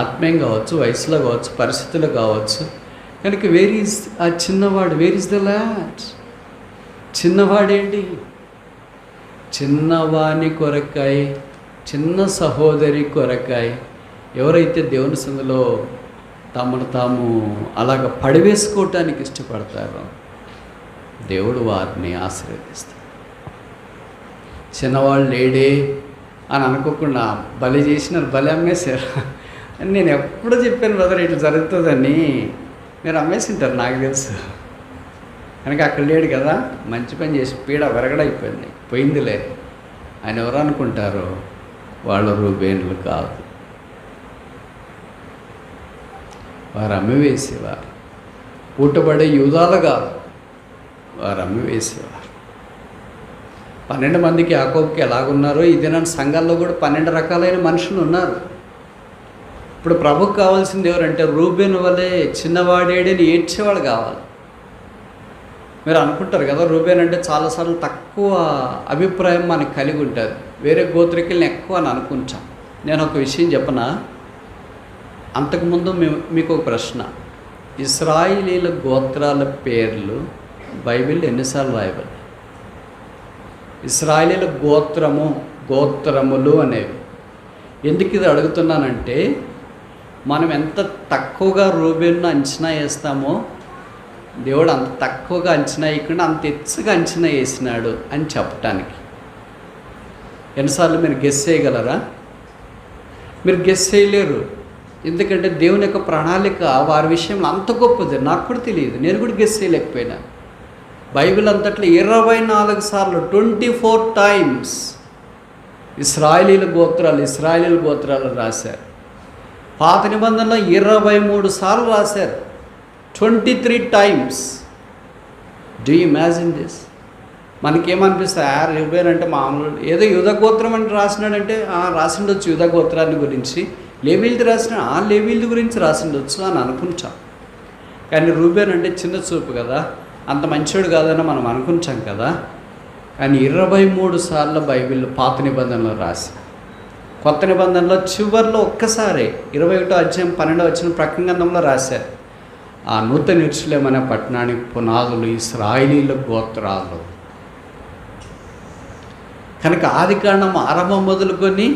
ఆత్మీయం కావచ్చు, వయసులో కావచ్చు, పరిస్థితులు కావచ్చు, కనుక వేర్ ఈజ్ ఆ చిన్నవాడు, వేర్ ఈజ్ ద లాడ్? చిన్నవాడేంటి? చిన్నవాని కొరకాయ, చిన్న సహోదరి కొరకాయ ఎవరైతే దేవుని సందులో తమను తాము అలాగ పడివేసుకోవటానికి ఇష్టపడతారో దేవుడు వారిని ఆశీర్వదిస్తాడు. చిన్నవాళ్ళు లేడే అని అనుకోకుండా బలి చేసినారు, బలి అమ్మేశారు అని నేను ఎప్పుడూ చెప్పాను బ్రదర్, ఇట్లా జరుగుతుందని. మీరు అమ్మేసింటారు నాకు తెలుసు. కనుక అక్కడ లేడు కదా, మంచి పని చేసి పీడ విరగడైపోయింది, పోయిందిలే. ఆయన ఎవరు అనుకుంటారు? వాళ్ళు రూబేన్లు కాదు, వారు అమ్మివేసేవారు. పూటబడే యూదాలు కాదు, వారు అమ్మివేసేవారు. 12 మందికి యాకోబుకి ఎలాగున్నారో ఈ దినాన్ని సంఘాల్లో కూడా 12 రకాలైన మనుషులు ఉన్నారు. ఇప్పుడు ప్రభుకు కావాల్సింది ఎవరంటే రూబేను వలె చిన్నవాడేడని ఏడ్చేవాడు కావాలి. మీరు అనుకుంటారు కదా, రూబేన్ అంటే చాలాసార్లు తక్కువ అభిప్రాయం మనకు కలిగి ఉంటుంది, వేరే గోత్రికుల్ని ఎక్కువ అని అనుకుంటాం. నేను ఒక విషయం చెప్పనా? అంతకుముందు మీకు ఒక ప్రశ్న. ఇశ్రాయేలీల గోత్రాల పేర్లు బైబిల్ ఎన్నిసార్లు రాయబడి? ఇశ్రాయేలీల గోత్రములు అనేవి. ఎందుకు ఇది అడుగుతున్నానంటే, మనం ఎంత తక్కువగా రూబేన్ను అంచనా వేస్తామో దేవుడు అంత తక్కువగా అంచనా వేయకుండా అంత ఎత్తుగా అంచనా వేసినాడు అని చెప్పటానికి. ఎన్నిసార్లు మీరు గెస్ చేయగలరా? మీరు గెస్ చేయలేరు. ఎందుకంటే దేవుని యొక్క ప్రణాళిక వారి విషయంలో అంత గొప్పది. నాకు కూడా తెలియదు, నేను కూడా గెస్ చేయలేకపోయినా. బైబిల్ అంతట్లో 24 సార్లు 24 times ఇశ్రాయేలీల గోత్రాలు రాశారు. పాత నిబంధనలో 23 సార్లు రాశారు, 23 times. Do you imagine this? మనకేమనిపిస్తుంది? రూబేన్ అంటే మామూలు ఏదో యూదా గోత్రం అని రాసినాడంటే రాసిండొచ్చు యూదా గోత్రాన్ని గురించి. లేవీల్ది రాసిన లేవీల్ది గురించి రాసిండొచ్చు అని అనుకుంటాం. కానీ రూబేన్ అంటే చిన్న చూపు కదా, అంత మంచోడు కాదని మనం అనుకుంటాం కదా. కానీ 23 సార్లు బైబిల్ పాత నిబంధనలో రాసి, కొత్త నిబంధనలో చివరిలో ఒక్కసారి 21వ అధ్యాయం 12వ వచనం ప్రకటన గ్రంథంలో రాశారు. ఆ నూతన యెరూషలేము అనే పట్టణానికి పునాదులు ఇశ్రాయేలీల గోత్రాలు. కనుక ఆదికాండం ఆరంభం మొదలుకొని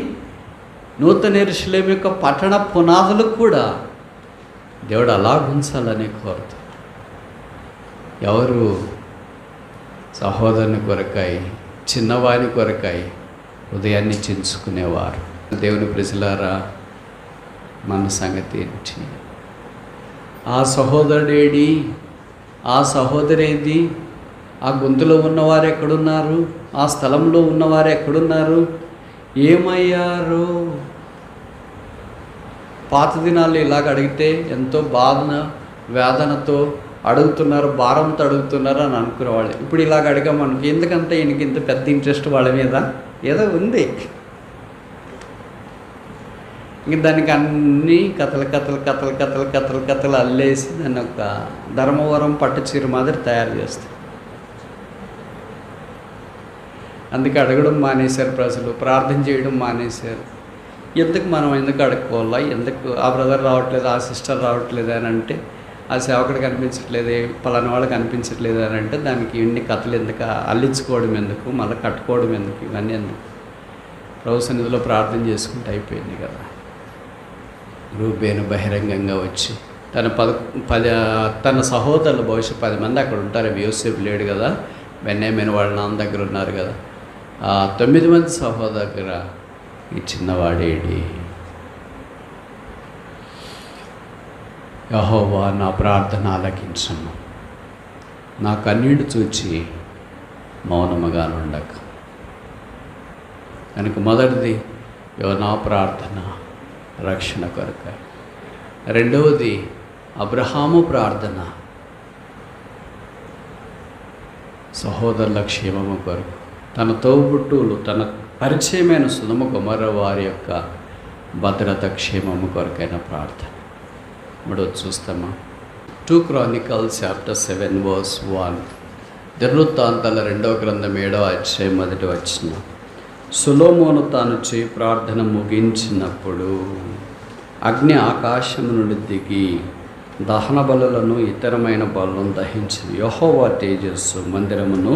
నూతన యెరూషలేము యొక్క పట్టణ పునాదులు కూడా దేవుడు అలా ఉంచాలని కోరుతాడు. ఎవరు సహోదరుని కొరకాయ, చిన్నవాని కొరకాయ ఉదయాన్ని చించుకునేవారు. దేవుని ప్రజలారా, మన సంగతి ఏంటి? ఆ సహోదరుడేడి? ఆ సహోదరేది? ఆ గొంతులో ఉన్నవారు ఎక్కడున్నారు? ఆ స్థలంలో ఉన్నవారు ఎక్కడున్నారు? ఏమయ్యారు? పాత దినాల్లో ఇలాగ అడిగితే ఎంతో వేదనతో అడుగుతున్నారు, భారంతో అడుగుతున్నారు అని అనుకునేవాళ్ళు. ఇప్పుడు ఇలాగ అడిగామనుకో, ఎందుకంటే ఈయనకి ఇంత పెద్ద ఇంట్రెస్ట్ వాళ్ళ మీద ఏదో ఉంది. ఇంక దానికి అన్నీ కథలు అల్లేసి దాన్ని ఒక ధర్మవరం పట్టు చీర మాదిరి తయారు చేస్తారు. అందుకే అడగడం మానేశారు ప్రజలు, ప్రార్థన చేయడం మానేశారు. మనం ఎందుకు అడుక్కోవాలా? ఎందుకు ఆ బ్రదర్ రావట్లేదు, ఆ సిస్టర్ రావట్లేదు అని అంటే, ఆ సేవకుడు కనిపించట్లేదు, పలానా వాళ్ళు కనిపించట్లేదు అని అంటే, దానికి ఇన్ని కథలు ఎందుకు, అల్లించుకోవడం ఎందుకు, మళ్ళీ కట్టుకోవడం ఎందుకు, ఇవన్నీ ఎందుకు? ప్రభు సన్నిధిలో ప్రార్థన చేసుకుంటే అయిపోయింది కదా. రూబేను బహిరంగంగా వచ్చి తన సహోదరులు బహుశా 10 మంది అక్కడ ఉంటారు. యోసేపు లేడు కదా, బెన్యామీను వాళ్ళ నాన్న దగ్గర ఉన్నారు కదా. 9 మంది సహోదరు దగ్గర ఈ చిన్నవాడేడి? యెహోవా నా ప్రార్థన ఆలకించము, నా కన్నీడు చూచి మౌనముగా నుండక. కనుక మొదటిది నా ప్రార్థన రక్షణ కొరక. రెండవది అబ్రహాము ప్రార్థన సహోదరుల క్షేమము కొరకు, తన తోబుట్టువులు, తన పరిచయమైన సుధమ కుమార వారి యొక్క భద్రత క్షేమము కొరకైన ప్రార్థన. మూడవది చూస్తామా? 2 Chronicles chapter 7 verse 1. దినవృత్తాంతాల 2వ గ్రంథం 7వ అధ్యాయం 1వ వచనం. సొలొమోను తాను చేయి ప్రార్థన ముగించినప్పుడు అగ్ని ఆకాశము నుండి దిగి దహన బలులను ఇతరమైన బలులను దహించింది. యెహోవా తేజస్సు మందిరమును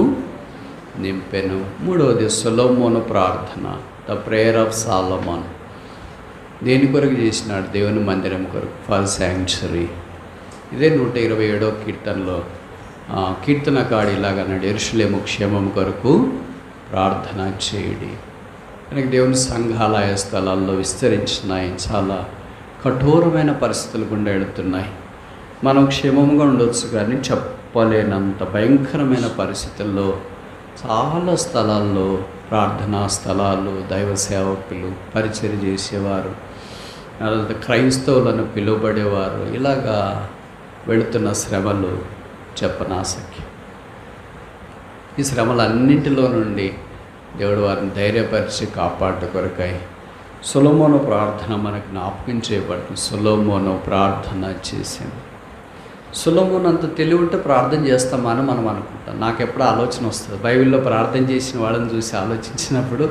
నింపెను. మూడవది సొలొమోను ప్రార్థన, ద ప్రేయర్ ఆఫ్ సాలమన్. దేని కొరకు చేసినాడు? దేవుని మందిరం కొరకు, ఫర్ శాంక్చురీ. ఇదే 127వ కీర్తనలో కీర్తనకాడు ఇలాగన్నాడు, యెరూషలేము క్షేమం కొరకు ప్రార్థన చేయుడి. మనకి దేవుని సంఘాలయ స్థలాల్లో విస్తరించినాయి, చాలా కఠోరమైన పరిస్థితులు గుండా వెళుతున్నాయి. మనం క్షేమంగా ఉండొచ్చు కానీ చెప్పలేనంత భయంకరమైన పరిస్థితుల్లో చాలా స్థలాల్లో ప్రార్థనా స్థలాలు, దైవ సేవకులు, పరిచర్య చేసేవారు, క్రైస్తవులను పిలువబడేవారు ఇలాగా వెళుతున్న శ్రమలు చెప్పనాసక్యం. ఈ శ్రమలన్నింటిలో నుండి దేవుడు వారిని ధైర్యపరిచి కాపాడు కొరకై సొలొమోను ప్రార్థన మనకు జ్ఞాపకం చేయబడుతుంది. సొలొమోను ప్రార్థన చేసింది. సొలొమోను అంత తెలివి ఉంటే ప్రార్థన చేస్తామని మనం అనుకుంటాం. నాకు ఎప్పుడు ఆలోచన వస్తుంది, బైబిల్లో ప్రార్థన చేసిన వాళ్ళని చూసి ఆలోచించినప్పుడు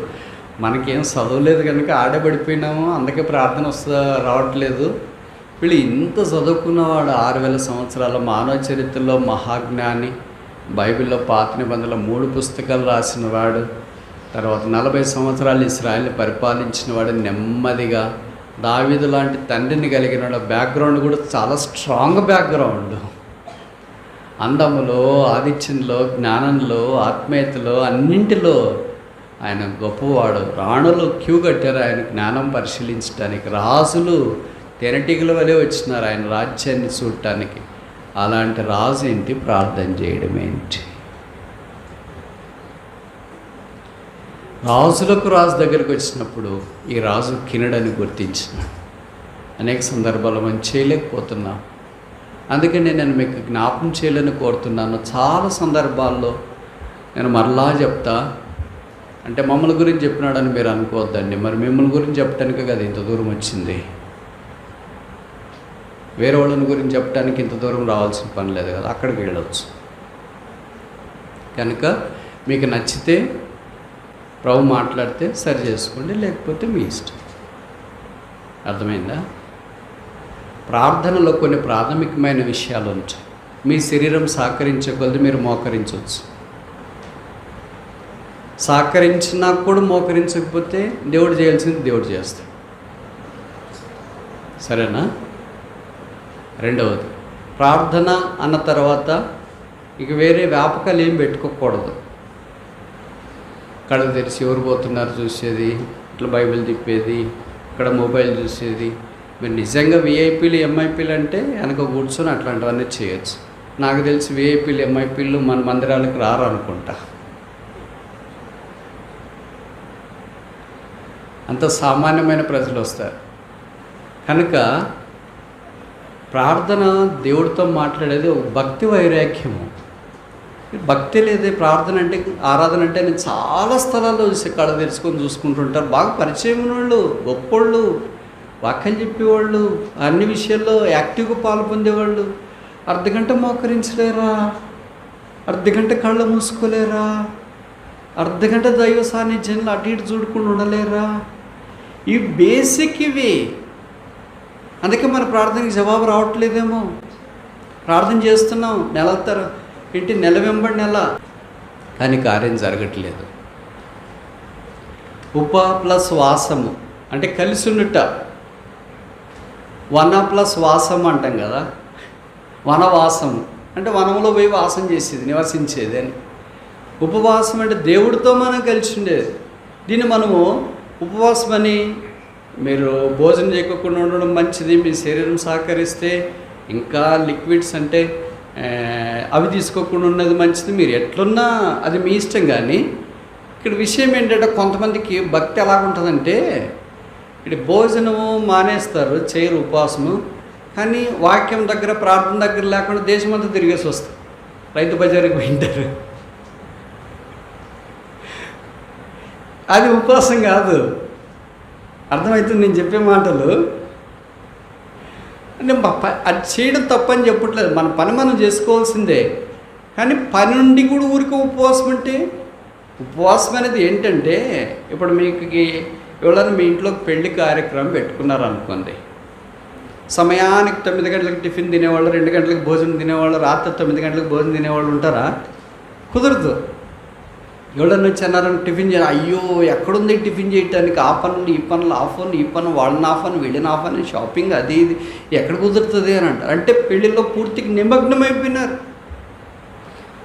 మనకేం చదవలేదు కనుక ఆడబడిపోయినాము, అందుకే ప్రార్థన రావట్లేదు. వీళ్ళు ఇంత చదువుకున్నవాడు, 6000 సంవత్సరాల మానవ చరిత్రలో మహాజ్ఞాని, బైబిల్లో పాత నిబంధనలో 3 పుస్తకాలు రాసిన వాడు, తర్వాత 40 సంవత్సరాలు ఇశ్రాయేలుని పరిపాలించిన వాడు, నెమ్మదిగా దావీదు లాంటి తండ్రిని కలిగిన వాడు. బ్యాక్గ్రౌండ్ కూడా చాలా స్ట్రాంగ్ బ్యాక్గ్రౌండ్. అందములో, ఆదిత్యంలో, జ్ఞానంలో, ఆత్మీయతలో అన్నింటిలో ఆయన గొప్పవాడు. రాణులు క్యూ కట్టారు ఆయన జ్ఞానం పరిశీలించడానికి. రాజులు తేనెటీగల వలె వచ్చినారు ఆయన రాజ్యాన్ని చూడటానికి. అలాంటి రాజు ఏంటి ప్రార్థన చేయడం ఏంటి? రాజులకు రాజు దగ్గరికి వచ్చినప్పుడు ఈ రాజు కినడని గుర్తించినాడు. అనేక సందర్భాలు మనం చేయలేకపోతున్నాం. అందుకని నేను మీకు జ్ఞాపకం చేయాలని కోరుతున్నాను. చాలా సందర్భాల్లో నేను మరలా చెప్తా, అంటే మమ్మల్ని గురించి చెప్పినాడని మీరు అనుకోవద్దండి. మరి మిమ్మల్ని గురించి చెప్పడానికి కదా ఇంత దూరం వచ్చింది. వేరే వాళ్ళని గురించి చెప్పడానికి ఇంత దూరం రావాల్సిన పని లేదు కదా, అక్కడికి వెళ్ళవచ్చు. కనుక మీకు నచ్చితే ప్రభు మాట్లాడితే సరి చేసుకోండి, లేకపోతే మీ ఇష్టం. అర్థమైందా? ప్రార్థనలో కొన్ని ప్రాథమికమైన విషయాలు ఉంటాయి. మీ శరీరం సహకరించగలదు, మీరు మోకరించవచ్చు. సహకరించినా కూడా మోకరించకపోతే దేవుడు చేయాల్సింది దేవుడు చేస్తాడు. సరేనా? రెండవది, ప్రార్థన అన్న తర్వాత ఇక వేరే వ్యాపకాలు ఏం పెట్టుకోకూడదు. కళ్ళు తెరిచి ఎవరు పోతున్నారు చూసేది, ఇట్లా బైబిల్ తిప్పేది, ఇక్కడ మొబైల్ చూసేది. మీరు నిజంగా విఐపీలు, ఎంఐపీలు అంటే వెనక కూర్చొని అట్లాంటివన్నీ చేయొచ్చు. నాకు తెలిసి విఐపీలు, ఎంఐపీలు మన మందిరాలకు రారు అనుకుంటా. అంత సామాన్యమైన ప్రజలు వస్తారు. కనుక ప్రార్థన దేవుడితో మాట్లాడేది ఒక భక్తి వైరాగ్యము. భక్తి లేదే ప్రార్థన అంటే, ఆరాధన అంటే నేను చాలా స్థలాల్లో చూసి కళ్ళు తెరుచుకొని చూసుకుంటుంటారు. బాగా పరిచయం వాళ్ళు, గొప్పోళ్ళు, వాక్యం చెప్పేవాళ్ళు, అన్ని విషయాల్లో యాక్టివ్గా పాల్పొందేవాళ్ళు అర్ధగంట మోకరించలేరా? అర్ధగంట కళ్ళు మూసుకోలేరా? అర్ధగంట దైవ సాన్నిధ్యంలో అటు ఇటు చూడకుండా ఉండలేరా? ఈ బేసిక్ ఇవి. అందుకే మన ప్రార్థనకి జవాబు రావట్లేదేమో. ప్రార్థన చేస్తున్నాం నెల వెంబడి నెల, కానీ కార్యం జరగట్లేదు. ఉప ప్లస్ వాసము అంటే కలిసి ఉండుట. వన ప్లస్ వాసము అంటాం కదా, వనవాసము అంటే వనంలో పోయి వాసం చేసేది, నివసించేది అని. ఉపవాసం అంటే దేవుడితో మనం కలిసి ఉండేది. దీన్ని మనము ఉపవాసం అని, మీరు భోజనం చేయకుండా ఉండడం మంచిది, మీ శరీరం సహకరిస్తే ఇంకా లిక్విడ్స్ అంటే అవి తీసుకోకుండా ఉన్నది మంచిది, మీరు ఎట్లున్నా అది మీ ఇష్టం. కానీ ఇక్కడ విషయం ఏంటంటే కొంతమందికి భక్తి ఎలాగుంటుందంటే, ఇక్కడ భోజనము మానేస్తారు, చేయరు ఉపవాసము, కానీ వాక్యం దగ్గర, ప్రార్థన దగ్గర లేకుండా దేశమంతా తిరిగేసి వస్తారు. రైతు బజారుకి పోయింటారు. అది ఉపవాసం కాదు. అర్థమవుతుంది నేను చెప్పే మాటలు. అంటే అది చేయడం తప్పని చెప్పట్లేదు, మన పని మనం చేసుకోవాల్సిందే. కానీ పని నుండి కూడా ఊరికే ఉపవాసం అంటే, ఉపవాసం అనేది ఏంటంటే, ఇప్పుడు మీకు ఎవరైనా మీ ఇంట్లో పెళ్లి కార్యక్రమం పెట్టుకున్నారనుకోండి, సమయానికి 9 గంటలకు టిఫిన్ తినేవాళ్ళు, 2 గంటలకు భోజనం తినేవాళ్ళు, రాత్రి 9 గంటలకు భోజనం తినేవాళ్ళు ఉంటారా? కుదరదు. ఎవడన్నా వచ్చి అన్నారని టిఫిన్ చేయాలి, అయ్యో ఎక్కడుంది టిఫిన్ చేయడానికి, ఆ పనులు ఈ పనులు, ఆ ఫోన్ ఈ పని, వాళ్ళని ఆ పని వీళ్ళని ఆ పని, షాపింగ్ అది ఇది ఎక్కడ కుదురుతుంది అని అంటారు. అంటే పెళ్ళిలో పూర్తిగా నిమగ్నం అయిపోయినారు.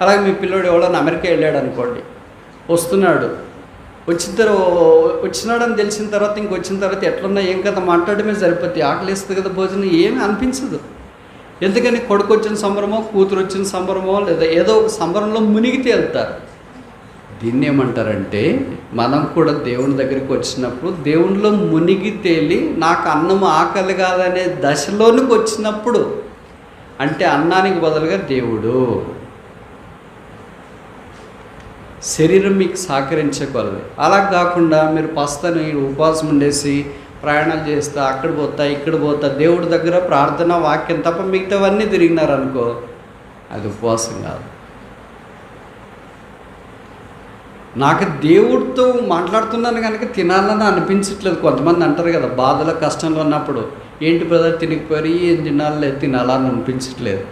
అలాగే మీ పిల్లోడు ఎవడన్నా అమెరికా వెళ్ళాడు అనుకోండి, వస్తున్నాడు, వచ్చినాడని తెలిసిన తర్వాత ఇంకొచ్చిన తర్వాత ఎట్లున్నా ఏం కదా మాట్లాడమే సరిపోతుంది. ఆకలిస్తుంది కదా, భోజనం ఏమీ అనిపించదు. ఎందుకని కొడుకు వచ్చిన సంబరమో, కూతురు వచ్చిన సంబరమో, లేదా ఏదో ఒక సంబరంలో మునిగి తేలుతారు. దీన్ని ఏమంటారంటే, మనం కూడా దేవుని దగ్గరికి వచ్చినప్పుడు దేవునిలో మునిగి తేలి నాకు అన్నం ఆకలి కాదనే దశలోనికి వచ్చినప్పుడు, అంటే అన్నానికి బదులుగా దేవుడు, శరీరం మీకు సహకరించగలదు. అలా కాకుండా మీరు పస్తని ఉపవాసం ఉండేసి ప్రయాణాలు చేస్తా, అక్కడ పోతా ఇక్కడ పోతా, దేవుడి దగ్గర ప్రార్థన వాక్యం తప్ప మిగతావన్నీ తిరిగినారనుకో, అది ఉపవాసం కాదు. నాకు దేవుడితో మాట్లాడుతున్నాను కనుక తినాలని అనిపించట్లేదు. కొంతమంది అంటారు కదా, బాధలో కష్టంలో ఉన్నప్పుడు, ఏంటి బ్రదర్ తినకపోయి ఏం తినాలని అనిపించట్లేదు.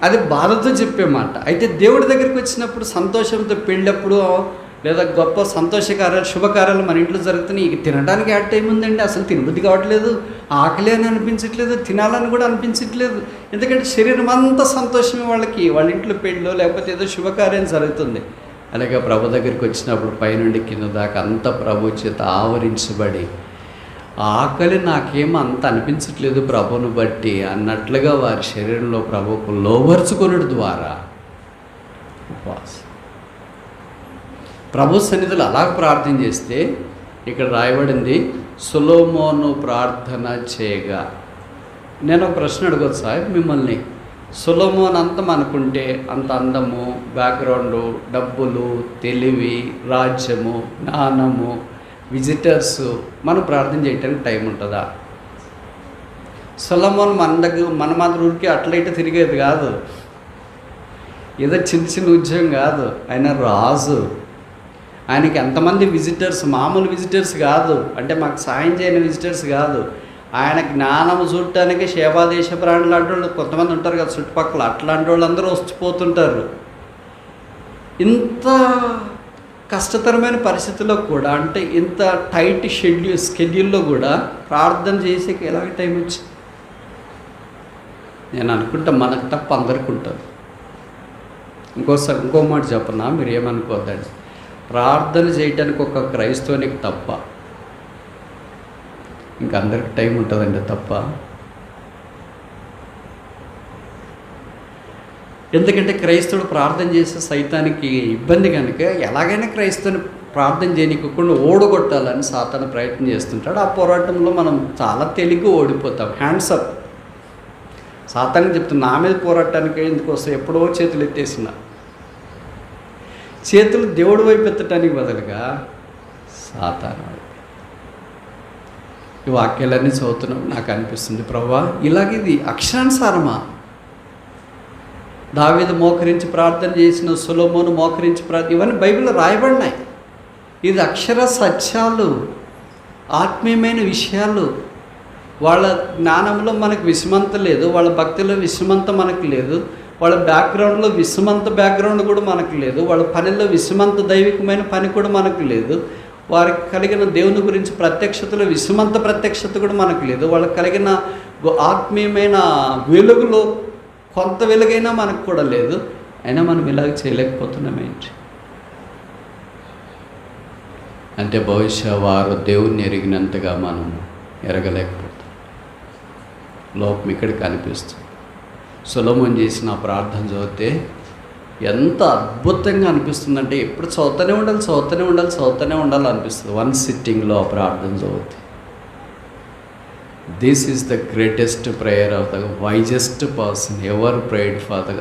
అది బాధతో చెప్పే మాట. అయితే దేవుడి దగ్గరికి వచ్చినప్పుడు సంతోషంతో, పెళ్ళప్పుడు లేదా గొప్ప సంతోషకార్యాలు శుభకార్యాలు మన ఇంట్లో జరుగుతున్నాయి, ఇక తినడానికి యాడ్ టైం ఉందండి, అసలు తినబుద్ధి కావట్లేదు, ఆకలి అని అనిపించట్లేదు, తినాలని కూడా అనిపించట్లేదు. ఎందుకంటే శరీరం అంతా సంతోషమే వాళ్ళకి, వాళ్ళ ఇంట్లో పెళ్ళో లేకపోతే ఏదో శుభకార్యం జరుగుతుంది. అలాగే ప్రభు దగ్గరికి వచ్చినప్పుడు పైనుండి కింద దాకా అంత ప్రభు చేత ఆవరించబడి, ఆకలి నాకేమో అంత అనిపించట్లేదు ప్రభువును బట్టి అన్నట్లుగా వారి శరీరంలో ప్రభువుకు లోబర్చుకొనుడు ద్వారా ఉపవాసం. ప్రభు సన్నిధిలో అలా ప్రార్థన చేస్తే, ఇక్కడ రాయబడింది సొలొమోను ప్రార్థన చేయగా. నేను ఒక ప్రశ్న అడగొచ్చు సార్ మిమ్మల్ని, సొలొమోన్ అంతం అనుకుంటే అంత అందము, బ్యాక్గ్రౌండు, డబ్బులు, తెలివి, రాజ్యము, జ్ఞానము, విజిటర్స్, మనం ప్రార్థన చేయడానికి టైం ఉంటుందా? సొలొమోన్ మన మాత్రం ఊరికి అట్లయితే తిరిగేది కాదు, ఏదో చిన్న చిన్న ఉద్యోగం కాదు. ఆయన రాజు, ఆయనకి ఎంతమంది విజిటర్స్, మామూలు విజిటర్స్ కాదు, అంటే మాకు సాయం చేయని విజిటర్స్ కాదు. ఆయన జ్ఞానం చూడటానికి శేబాదేశ ప్రాణులు లాంటి వాళ్ళు కొంతమంది ఉంటారు కదా చుట్టుపక్కల, అట్లాంటి వాళ్ళు అందరూ వస్తుపోతుంటారు. ఇంత కష్టతరమైన పరిస్థితుల్లో కూడా, అంటే ఇంత టైట్ స్కెడ్యూల్లో కూడా ప్రార్థన చేసేకి ఎలాగ టైం వచ్చింది? నేను అనుకుంటా మనకు తప్ప అందరికి ఉంటుంది. ఇంకో మాట చెప్పనా, మీరు ఏమనుకోద్దండి, ప్రార్థన చేయటానికి ఒక క్రైస్తవునికి తప్ప ఇంక అందరికి టైం ఉంటుందండి తప్ప. ఎందుకంటే క్రైస్తవుడు ప్రార్థన చేసే సైతానికి ఇబ్బంది కనుక ఎలాగైనా క్రైస్తవుని ప్రార్థన చేయనివ్వకుండా ఓడగొట్టాలని సాతాను ప్రయత్నం చేస్తుంటాడు. ఆ పోరాటంలో మనం చాలా తేలిగ్గా ఓడిపోతాం. Hands up. సాతానికి చెప్తున్నా, నా మీద పోరాటానికి ఎందుకు వస్తాయి, ఎప్పుడో చేతులు ఎత్తేసిన చేతులు దేవుడి వైపు ఎత్తటానికి బదులుగా సాతాను. ఈ వాక్యాలన్నీ చదువుతున్నాం, నాకు అనిపిస్తుంది ప్రభువా ఇలాగిది అక్షరానుసారమా? దావీదు మోకరించి ప్రార్థన చేసిన, సొలొమోను మోకరించి ప్రార్థన, ఇవన్నీ బైబిల్లో రాయబడినాయి. ఇది అక్షర సత్యాలు, ఆత్మీయమైన విషయాలు. వాళ్ళ జ్ఞానంలో మనకు విస్మంత లేదు, వాళ్ళ భక్తిలో విస్మంత మనకు లేదు, వాళ్ళ బ్యాక్గ్రౌండ్లో విస్మంత బ్యాక్గ్రౌండ్ కూడా మనకు లేదు, వాళ్ళ పనిలో విస్మంత దైవికమైన పని కూడా మనకు లేదు, వారికి కలిగిన దేవుని గురించి ప్రత్యక్షతలో విస్మంత ప్రత్యక్షత కూడా మనకు లేదు, వాళ్ళకి కలిగిన ఆత్మీయమైన వెలుగులో కొంత వెలుగైనా మనకు కూడా లేదు. అయినా మనం ఇలాగ చేయలేకపోతున్నాం ఏంటి అంటే, బహుశా వారు దేవుణ్ణి ఎరిగినంతగా మనం ఎరగలేకపోతాం. లోపం ఇక్కడ కనిపిస్తుంది. సొలొమోను చేసిన ప్రార్థన చదివితే ఎంత అద్భుతంగా అనిపిస్తుందంటే, ఎప్పుడు చదువుతూనే ఉండాలి అనిపిస్తుంది. వన్ సిట్టింగ్లో ఆ ప్రార్థన చదివితే, this is the greatest prayer of the wisest person ever prayed for the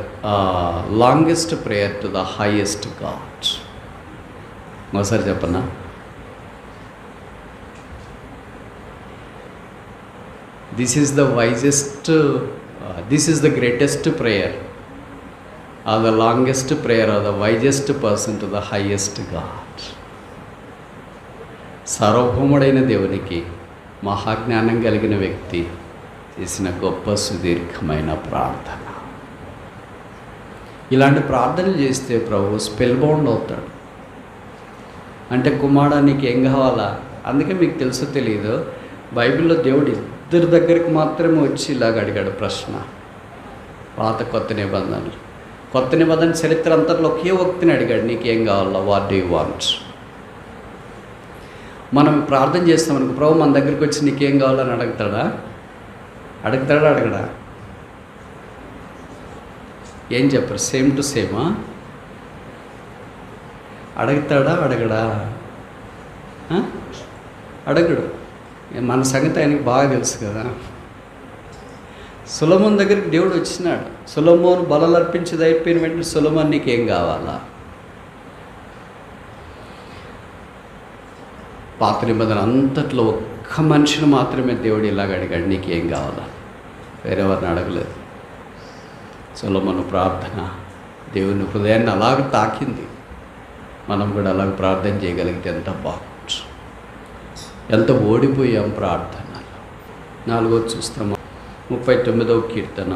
longest prayer to the highest God. ఒకసారి చెప్పనా, this is the greatest prayer or the longest prayer or the wisest person to the highest God. సార్వభౌముడైన దేవునికి మహాజ్ఞానం కలిగిన వ్యక్తి చేసిన గొప్ప సుదీర్ఘమైన ప్రార్థన. ఇలాంటి ప్రార్థనలు చేస్తే ప్రభు స్పెల్ బౌండ్ అవుతాడు. అంటే కుమారుడా నీకు ఏం కావాలా? అందుకే మీకు తెలుసో తెలియదు, బైబిల్లో దేవుడు ఇద్దరి దగ్గరికి మాత్రమే వచ్చి ఇలాగ అడిగాడు ప్రశ్న. పాత కొత్త నిబంధనలు, కొత్త నిబంధన చరిత్ర అంతట్లో ఒకే వ్యక్తిని అడిగాడు, నీకేం కావాలా, వాట్ డూ యూ వాంట్. మనం ప్రార్థన చేస్తామనుకో, ప్రభు మన దగ్గరికి వచ్చి నీకేం కావాలని అడుగుతాడా? అడగడా? ఏం చెప్పరు? సేమ్ టు సేమా? అడగడా? అడగడు. మన సంగతి ఆయనకి బాగా తెలుసు కదా. సొలొమోను దగ్గరికి దేవుడు వచ్చినాడు. సొలొమోను బలులు అర్పించేది అయిపోయిన వెంటనే, సొలొమోను నీకేం కావాలా? పాత నిబంధన అంతట్లో ఒక్క మనిషిని మాత్రమే దేవుడు ఇలాగ అడిగాడు, నీకేం కావాలా? వేరేవారిని అడగలేదు. సొలొమోను ప్రార్థన దేవుని హృదయాన్ని అలాగ తాకింది. మనం కూడా అలాగ ప్రార్థన చేయగలిగితే ఎంత బాగుంటుంది. ఎంత ఓడిపోయాం ప్రార్థనలో. 4వ చూస్తాము, 39వ కీర్తన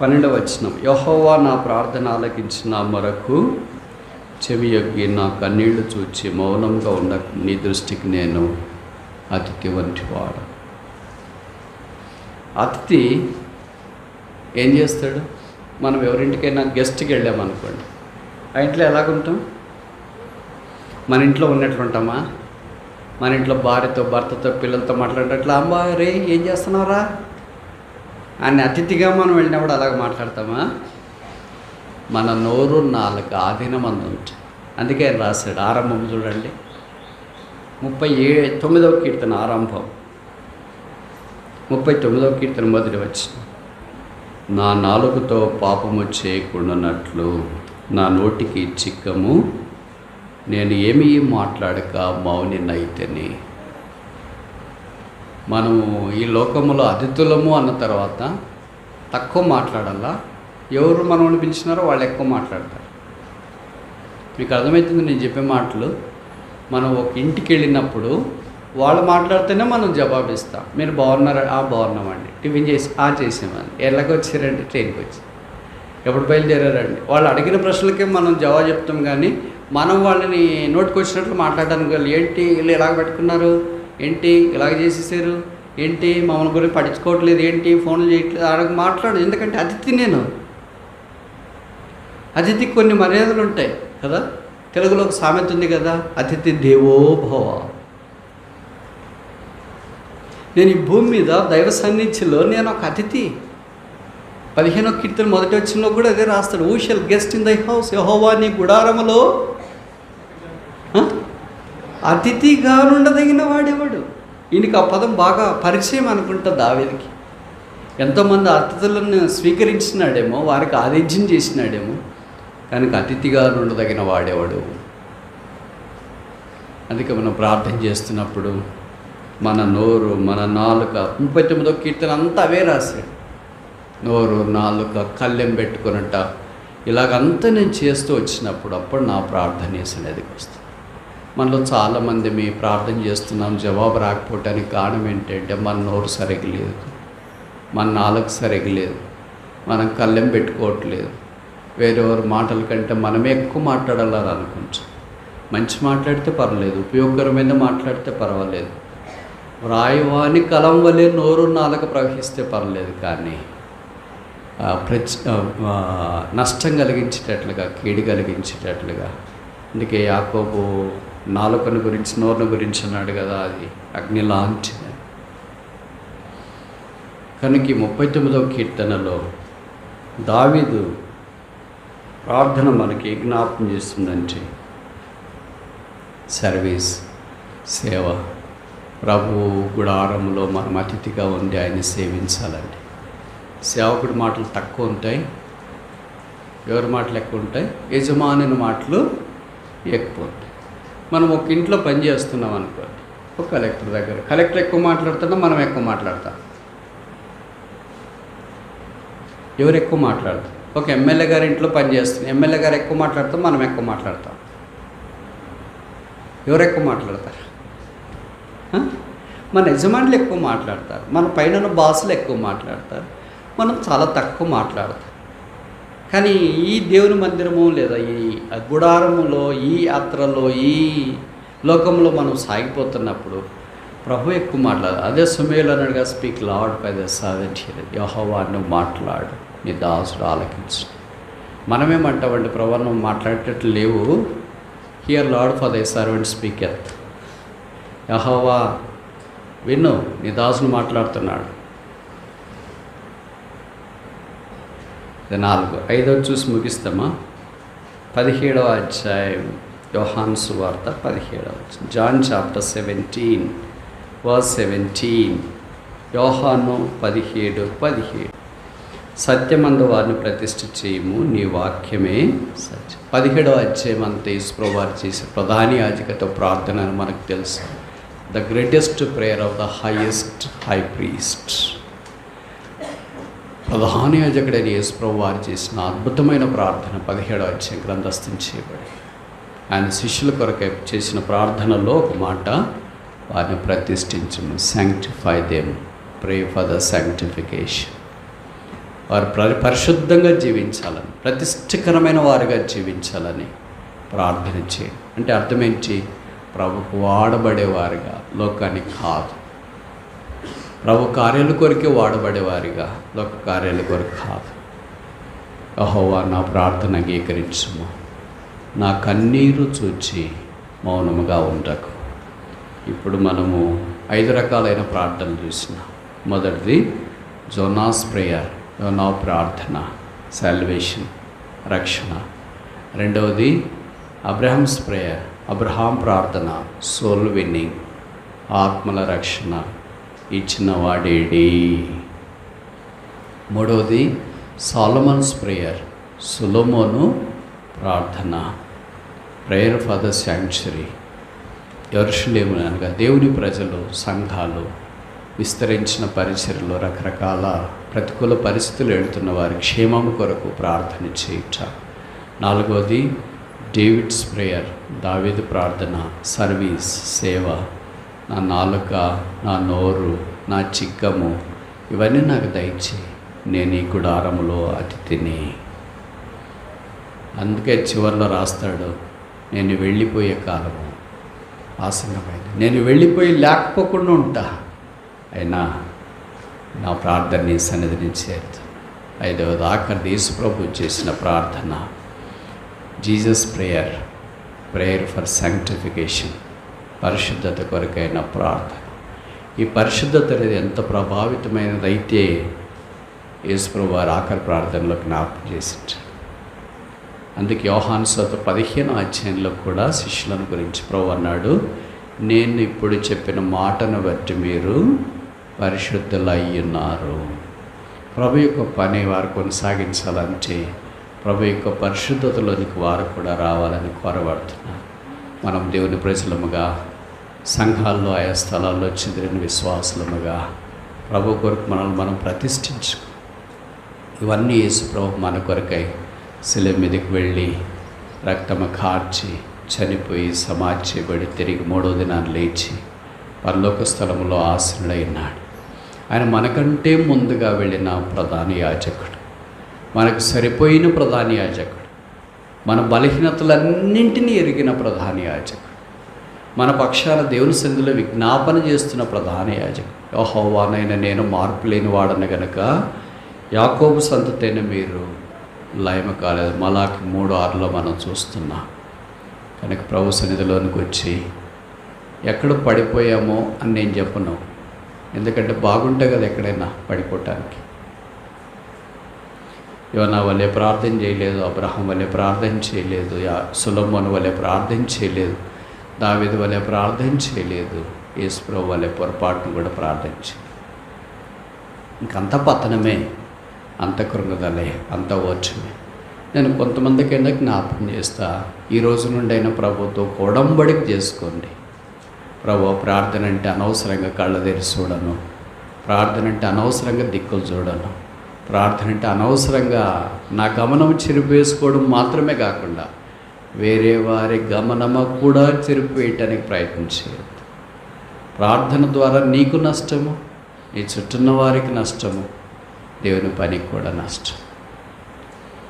12వ వచనం. యెహోవా నా ప్రార్థన ఆలకించిన మొరకు చెవియొగ్గి నా కన్నీళ్లు చూచి మౌనంగా ఉన్న నీ దృష్టికి నేను అతిథి వంటివాడు. అతిథి ఏం చేస్తాడు? మనం ఎవరింటికైనా గెస్ట్కి వెళ్ళామనుకోండి, ఆ ఇంట్లో ఎలాగుంటాం? మన ఇంట్లో ఉన్నట్లు ఉంటామా? మన ఇంట్లో భార్యతో, భర్తతో, పిల్లలతో మాట్లాడేటట్లు, అమ్మా రే ఏం చేస్తున్నావురా అని అతిథిగా మనం వెళ్ళినప్పుడు అలాగ మాట్లాడతామా? మన నోరు నాలుక ఆధీనమందు ఉంటుంది. అందుకే ఆయన రాశాడు, ఆరంభం చూడండి, 39వ కీర్తన ఆరంభం, 39వ కీర్తన మొదటి వచనం. నా నాలుకతో పాపము చేయకుండానట్లు నా నోటికి చిక్కము, నేను ఏమీ మాట్లాడక మౌనినైతేని. మనము ఈ లోకములో అతిథులము అన్న తర్వాత తక్కువ మాట్లాడాలా. ఎవరు మనల్ని పిలిచినారో వాళ్ళు ఎక్కువ మాట్లాడతారు. మీకు అర్థమవుతుంది నేను చెప్పే మాటలు. మనం ఒక ఇంటికి వెళ్ళినప్పుడు వాళ్ళు మాట్లాడితేనే మనం జవాబిస్తాం. మీరు బాగున్నారా? బాగున్నామండి. టిఫిన్ చేసి చేసామండి. ఎలాగ వచ్చారండి? ట్రైన్కి వచ్చి. ఎప్పుడు బయలుదేరారండి? వాళ్ళు అడిగిన ప్రశ్నలకే మనం జవాబు చెప్తాం. కానీ మనం వాళ్ళని నోటికి వచ్చినట్లు మాట్లాడడానికి వాళ్ళు ఏంటి వీళ్ళు ఇలాగ పెట్టుకున్నారు, ఏంటి ఇలాగ చేసేసారు, ఏంటి మమ్మల్ని గురించి పట్టించుకోవట్లేదు, ఏంటి ఫోన్లు చేయట్లేదు, అడగ మాట్లాడు. ఎందుకంటే అతిథి నేను. అతిథికి కొన్ని మర్యాదలు ఉంటాయి కదా. తెలుగులో ఒక సామెత ఉంది కదా, అతిథి దేవో భవ. నేను ఈ భూమి మీద దైవ సన్నిధిలో నేను ఒక అతిథి. 15వ కీర్తన మొదటి వచనంలో కూడా అదే రాస్తాడు, who shall guest in thy house, Jehovah నీ గుడారములో అతిథిగా ఉండదగిన వాడేవాడు. ఈయనకి ఆ పదం బాగా పరిచయం అనుకుంటా దావీదుకి. ఎంతోమంది అతిథులను స్వీకరించినాడేమో, వారికి ఆతిథ్యం చేసినాడేమో, కానీ అతిథిగా ఉండదగిన వాడేవాడు. అందుకే మనం ప్రార్థన చేస్తున్నప్పుడు మన నోరు, మన నాలుక, 39వ కీర్తన అంతా అవే రాశాడు. నోరు, నాలుక, కళ్ళెం పెట్టుకున్నట్ట ఇలాగంతా నేను చేస్తూ వచ్చినప్పుడు అప్పుడు నా ప్రార్థన చేసినది వస్తుంది. మనలో చాలామంది మీ ప్రార్థన చేస్తున్నాం, జవాబు రాకపోవటానికి కారణం ఏంటంటే మన నోరు సరిగ్గా లేదు, మన నాలుక సరిగ్గా లేదు, మనం కళ్ళెం పెట్టుకోవట్లేదు. వేరెవరి మాటల కంటే మనమే ఎక్కువ మాట్లాడాలని అనుకుంటాం. మంచి మాట్లాడితే పర్వాలేదు, ఉపయోగకరమైన మాట్లాడితే పర్వాలేదు, వ్రాయవాని కలం వలె నోరు నాలుక ప్రవహిస్తే పర్లేదు. కానీ నష్టం కలిగించేటట్లుగా, కీడు కలిగించేటట్లుగా. అందుకే యాకోబు నాలుకను గురించి, నోరును గురించి అన్నాడు కదా, అది అగ్ని లాంటిది. కనుక 39వ కీర్తనలో దావీదు ప్రార్థన మనకి జ్ఞాపకం చేస్తుందంటే సర్వీస్, సేవ. ప్రభు గుడారంలో మనం అతిథిగా ఉండి ఆయన్ని సేవించాలండి. సేవకుడి మాటలు తక్కువ ఉంటాయి, ఎవరి మాటలు ఎక్కువ ఉంటాయి? యజమాని మాటలు ఎక్కువ ఉంటాయి. మనం ఒక ఇంట్లో పని చేస్తున్నాం అనుకోండి, ఒక కలెక్టర్ దగ్గర, కలెక్టర్ ఎక్కువ మాట్లాడుతున్నా మనం ఎక్కువ మాట్లాడతాం. ఎవరు ఎక్కువ మాట్లాడతారు? ఒక ఎమ్మెల్యే గారి ఇంట్లో పనిచేస్తుంది. ఎమ్మెల్యే గారు ఎక్కువ మాట్లాడతాం, మనం ఎక్కువ మాట్లాడతాం. ఎవరు ఎక్కువ మాట్లాడతారు? మన యజమానులు ఎక్కువ మాట్లాడతారు, మన పైన బాసులు ఎక్కువ మాట్లాడతారు, మనం చాలా తక్కువ మాట్లాడతాం. కానీ ఈ దేవుని మందిరము లేదా ఈ గుడారములో, ఈ యాత్రలో, ఈ లోకంలో మనం సాగిపోతున్నప్పుడు ప్రభు ఎక్కువ మాట్లాడు. అదే సమయంలో అన్నాడుగా, speak lord by the servant hear. Jehovah నువ్వు మాట్లాడు, నీ దాసుడు ఆలకించు. మనమేమంటామండి, ప్రభు నువ్వు మాట్లాడేటట్లు లేవు. Hear lord for thy servant speaketh. Jehovah విను, నీ దాసుడు మాట్లాడుతున్నాడు. 4 5 చూసి ముగిస్తామా? 17వ అధ్యాయం యోహాను సువార్త 17 జాన్ చాప్టర్ 17 వర్స్ 17. యోహాను 17 సత్యమందు వారిని ప్రతిష్ఠ చేయము, నీ వాక్యమే సత్యం. 17వ అధ్యాయం అంతా యేసుప్రభువు వారు చేసే ప్రధాన యాజకుతో ప్రార్థన అని మనకు తెలుసు. The greatest prayer of the highest high priest. ప్రధాన యాజకుడైన యేసుప్రభువు వారు చేసిన అద్భుతమైన ప్రార్థన 17వ అధ్యాయం గ్రంథస్థం చేయబడి, ఆయన శిష్యుల కొరకు చేసిన ప్రార్థనలో ఒక మాట, వారిని ప్రతిష్ఠించము, sanctify them, pray for the sanctification. వారు పరిశుద్ధంగా జీవించాలని, ప్రతిష్ఠకరమైన వారుగా జీవించాలని ప్రార్థన చేయండి. అంటే అర్థమేంటి? ప్రభుకు వాడబడేవారుగా, లోకానికి కాదు. ప్రభు కార్యాల కొరకే వాడబడేవారిగా, లోక కార్యాల కొరకు కాదు. యెహోవా నా ప్రార్థన అంగీకరించుము, నా కన్నీరు చూచి మౌనముగా ఉండకు. ఇప్పుడు మనము 5 రకాలైన ప్రార్థనలు చూసినాం. మొదటిది జోనాస్ ప్రేయర్, యోనా ప్రార్థన, సాల్వేషన్, రక్షణ. రెండవది అబ్రహామ్స్ ప్రేయర్, అబ్రహాం ప్రార్థన, సోల్ విన్నింగ్, ఆత్మల రక్షణ, ఇచ్చిన వాడేడి. మూడవది సొలొమోన్స్ ప్రేయర్, సొలొమోను ప్రార్థన, ప్రేయర్ ఫర్ ద శాంక్చురీ. యెరూషలేము అనగా దేవుని ప్రజలు, సంఘాలు, విస్తరించిన పరిచర్యలో రకరకాల ప్రతికూల పరిస్థితులు ఎడుతున్న వారి క్షేమం కొరకు ప్రార్థన చేయుట. నాలుగవది డేవిడ్స్ ప్రేయర్, దావీదు ప్రార్థన, సర్వీస్, సేవ. నా నాలుక, నా నోరు, నా చిక్కము ఇవన్నీ నాకు దయచేయి, నేను ఈ గుడారములో అతిథిని. అందుకే చివరిలో రాస్తాడు, నేను వెళ్ళిపోయే కాలము ఆసన్నమైంది, నేను వెళ్ళిపోయి లేకపోకుండా ఉంటా, అయినా నా ప్రార్థన నీ సన్నిధిని చేరుతా. 5వది ఆఖరి యేసుప్రభు చేసిన ప్రార్థన, Jesus prayer, prayer for sanctification, పరిశుద్ధత కొరకైన ప్రార్థన. ఈ పరిశుద్ధత అనేది ఎంత ప్రభావితమైనదైతే యేసుప్రభు వారి ఆఖరి ప్రార్థనలో జ్ఞాపకం చేసింటారు. అందుకే యోహాను సువార్త 15వ అధ్యాయంలో కూడా శిష్యులను గురించి ప్రభు అన్నాడు, నేను ఇప్పుడు చెప్పిన మాటను బట్టి మీరు పరిశుద్ధులయ్యున్నారు. ప్రభు యొక్క పని వారు కొనసాగించాలంటే ప్రభు యొక్క పరిశుద్ధతలోనికి వారు కూడా రావాలని కోరబడుతున్నారు. మనం దేవుని ప్రజలముగా, సంఘాల్లో, ఆయా స్థలాల్లో చెదిరిన విశ్వాసులముగా ప్రభు కొరకు మనల్ని మనం ప్రతిష్ఠించుకో. ఇవన్నీ యేసు ప్రభు మన కొరకై శిలువ మీదకి వెళ్ళి రక్తము కార్చి చనిపోయి సమాధి చేయబడి తిరిగి 3వ దినాన్ని లేచి పరలోక స్థలంలో ఆసీనుడైనాడు. ఆయన మనకంటే ముందుగా వెళ్ళిన ప్రధాన యాజకుడు, మనకు సరిపోయిన ప్రధాన యాజకుడు, మన బలహీనతలన్నింటినీ ఎరిగిన ప్రధాన యాజకుడు, మన పక్షాన దేవుని సన్నిధిలో విజ్ఞాపన చేస్తున్న ప్రధాన యాజకుడు. యెహోవానైన నేను మార్పు లేని వాడను గనుక యాకోబు సంతతైన మీరు లయమ కాలేదు. మలాకి 3:6లో మనం చూస్తున్నాం. కనుక ప్రభు సన్నిధిలోనికి వచ్చి ఎక్కడ పడిపోయామో అని నేను చెప్పను, ఎందుకంటే బాగుంటే కదా ఎక్కడైనా పడిపోవటానికి. యోనా వల్లే ప్రార్థన చేయలేదు, అబ్రహాం వల్లే ప్రార్థన చేయలేదు, సొలొమోను వల్లే ప్రార్థన చేయలేదు, దావీదు వల్లే ప్రార్థన చేయలేదు, యేసుప్రభు వల్లే పొరపాటును కూడా ప్రార్థన చేయలేదు. ఇంకంత పతనమే, అంత కృంగదలే, అంత ఓర్చమే. నేను కొంతమందికైనా జ్ఞాపకం చేస్తా, ఈ రోజు నుండి అయినా ప్రభుతో కొడంబడికి చేసుకోండి. ప్రభు ప్రార్థన అంటే అనవసరంగా కళ్ళ తెరిచి చూడను, ప్రార్థన అంటే అనవసరంగా దిక్కులు చూడను, ప్రార్థన అంటే అనవసరంగా నా గమనం చెరిపేసుకోవడం మాత్రమే కాకుండా వేరే వారి గమనము కూడా చెరిపేయటానికి ప్రయత్నం చేయొద్దు. ప్రార్థన ద్వారా నీకు నష్టము, నీ చుట్టూన్న వారికి నష్టము, దేవుని పనికి కూడా నష్టం.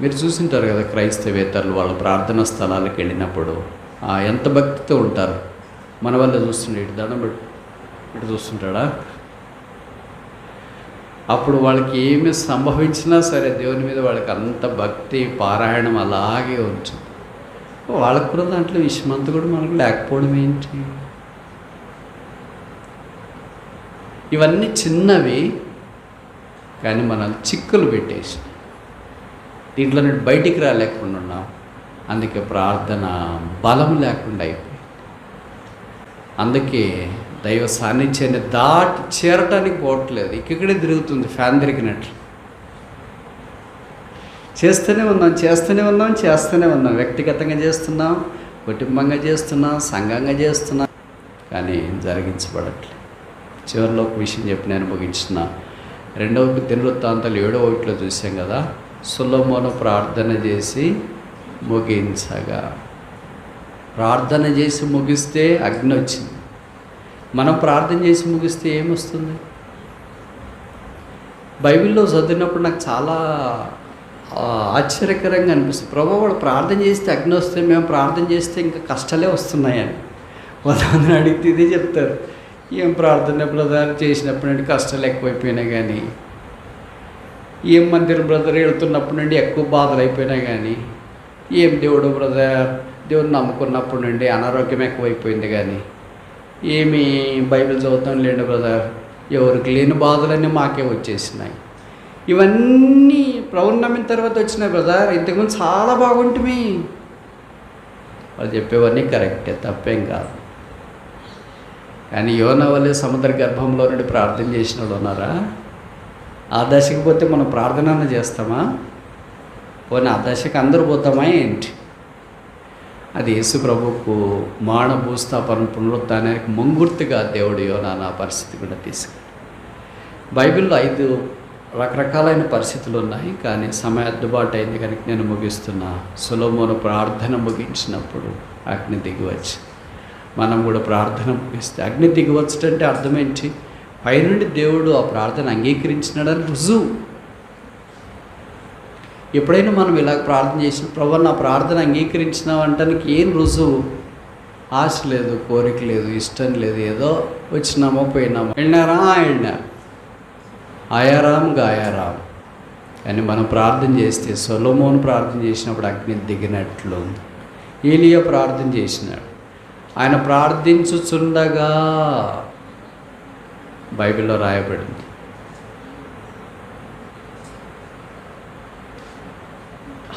మీరు చూసింటారు కదా, క్రైస్తవేతరులు వాళ్ళ ప్రార్థనా స్థలాలకు వెళ్ళినప్పుడు ఎంత భక్తితో ఉంటారు. మన వల్ల చూస్తుండే ఇటు దండం ఇటు చూస్తుంటాడా, అప్పుడు వాళ్ళకి ఏమి సంభవించినా సరే దేవుని మీద వాళ్ళకి అంత భక్తి, పారాయణం అలాగే ఉంటుంది. వాళ్ళకు కూడా దాంట్లో విషమంతా కూడా మనకు లేకపోవడం ఏంటి? ఇవన్నీ చిన్నవి, కానీ మనల్ని చిక్కులు పెట్టేసి దీంట్లో బయటికి రాలేకుండా ఉన్నాం. అందుకే ప్రార్థన బలం లేకుండా అయిపోయింది. అందుకే దైవ సాన్నిధ్యాన్ని దాటి చేరటానికి పోవట్లేదు, ఇక్కడే తిరుగుతుంది ఫ్యాన్ తిరిగినట్లు. చేస్తూనే ఉన్నాం. వ్యక్తిగతంగా చేస్తున్నాం, కుటుంబంగా చేస్తున్నాం, సంఘంగా చేస్తున్నాం, కానీ జరిగించబడట్లేదు. చివరిలో ఒక విషయం చెప్పి నేను ముగించిన. 2వ దినవృత్తాంతాలు 7:1 చూసాం కదా, సొలొమోను ప్రార్థన చేసి ముగించగా. ప్రార్థన చేసి ముగిస్తే అగ్ని వచ్చింది. మనం ప్రార్థన చేసి ముగిస్తే ఏమొస్తుంది? బైబిల్లో చదివినప్పుడు నాకు చాలా ఆశ్చర్యకరంగా అనిపిస్తుంది. ప్రభు వాళ్ళు ప్రార్థన చేస్తే అగ్ని వస్తే, మేము ప్రార్థన చేస్తే ఇంకా కష్టాలే వస్తున్నాయని కొంతమంది అడిగితే ఇదే చెప్తారు. ఏం ప్రార్థన బ్రదర్ చేసినప్పుడు నుండి కష్టాలు ఎక్కువైపోయినాయి, కానీ ఏం మందిరం బ్రదర్ వెళ్తున్నప్పుడు నుండి ఎక్కువ బాధలు అయిపోయినాయి, కానీ ఏం దేవుడు బ్రదర్ దేవుడు నమ్ముకున్నప్పుడు నుండి అనారోగ్యం ఎక్కువైపోయింది, కానీ ఏమి బైబిల్ చదువుతాం లేండి బ్రదర్, ఎవరికి లేని బాధలన్నీ మాకే వచ్చేసినాయి. ఇవన్నీ ప్రభువుని నమ్మిన తర్వాత వచ్చినాయి బ్రదర్, ఇంతకుముందు చాలా బాగుంటుంది. వాళ్ళు చెప్పేవన్నీ కరెక్టే, తప్పేం కాదు. కానీ యోనా వల్లే సముద్ర గర్భంలో నుండి ప్రార్థన చేసిన వాళ్ళు ఉన్నారా? ఆ దశకి పోతే మనం ప్రార్థన చేస్తామా? పోనీ ఆ దశకి అందరూ పోతామా ఏంటి? అది యేసు ప్రభువుకు మాన భూస్థాపన పునరుత్థానానికి ముంగుర్తుగా దేవుడు యోనా నా పరిస్థితి కూడా తీసుకు. బైబిల్లో 5 రకరకాలైన పరిస్థితులు ఉన్నాయి, కానీ సమయం అద్దుబాటు అయింది కనుక నేను ముగిస్తున్నా. సొలొమోను ప్రార్థన ముగించినప్పుడు అగ్ని దిగివచ్చు. మనం కూడా ప్రార్థన ముగిస్తే అగ్ని దిగివచ్చటంటే అర్థం ఏంటి? పైనుండి దేవుడు ఆ ప్రార్థన అంగీకరించినాడని రుజువు. ఎప్పుడైనా మనం ఇలా ప్రార్థన చేసిన, ప్రభు నా ప్రార్థన అంగీకరించినావు అంటానికి ఏం రుజువు? ఆశ లేదు, కోరిక లేదు, ఇష్టం లేదు, ఏదో వచ్చినామో పోయినామో, వెళ్ళినారా వెళ్ళినారు, ఆయారాం గాయారాం. కానీ మనం ప్రార్థన చేస్తే, సొలొమోను ప్రార్థన చేసినప్పుడు అగ్ని దిగినట్లు, ఏలియా ప్రార్థన చేసినాడు. ఆయన ప్రార్థించుచుండగా బైబిల్లో రాయబడింది.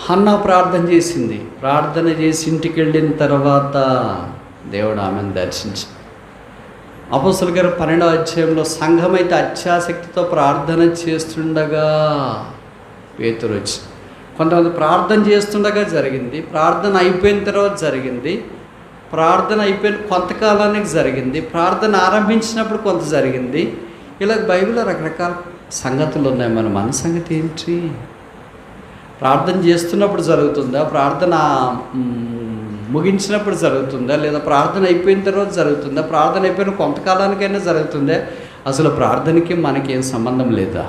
హన్నా ప్రార్థన చేసింది. ప్రార్థన చేసి ఇంటికి వెళ్ళిన తర్వాత దేవుడు ఆమెను దర్శించాడు. అపోస్తలుల గారు 12వ అధ్యాయంలో సంఘం అయితే అత్యాసక్తితో ప్రార్థన చేస్తుండగా పేతురు వచ్చి, కొంతమంది ప్రార్థన చేస్తుండగా జరిగింది, ప్రార్థన అయిపోయిన తర్వాత జరిగింది, ప్రార్థన అయిపోయిన కొంతకాలానికి జరిగింది, ప్రార్థన ఆరంభించినప్పుడు కొంత జరిగింది. ఇలా బైబిల్లో రకరకాల సంగతులు ఉన్నాయి. మన సంగతి ఏంటి? ప్రార్థన చేస్తున్నప్పుడు జరుగుతుందా, ప్రార్థన ముగించినప్పుడు జరుగుతుందా, లేదా ప్రార్థన అయిపోయిన తర్వాత జరుగుతుందా, ప్రార్థన అయిపోయిన కొంతకాలానికైనా జరుగుతుందా? అసలు ప్రార్థనకి మనకేం సంబంధం లేదా?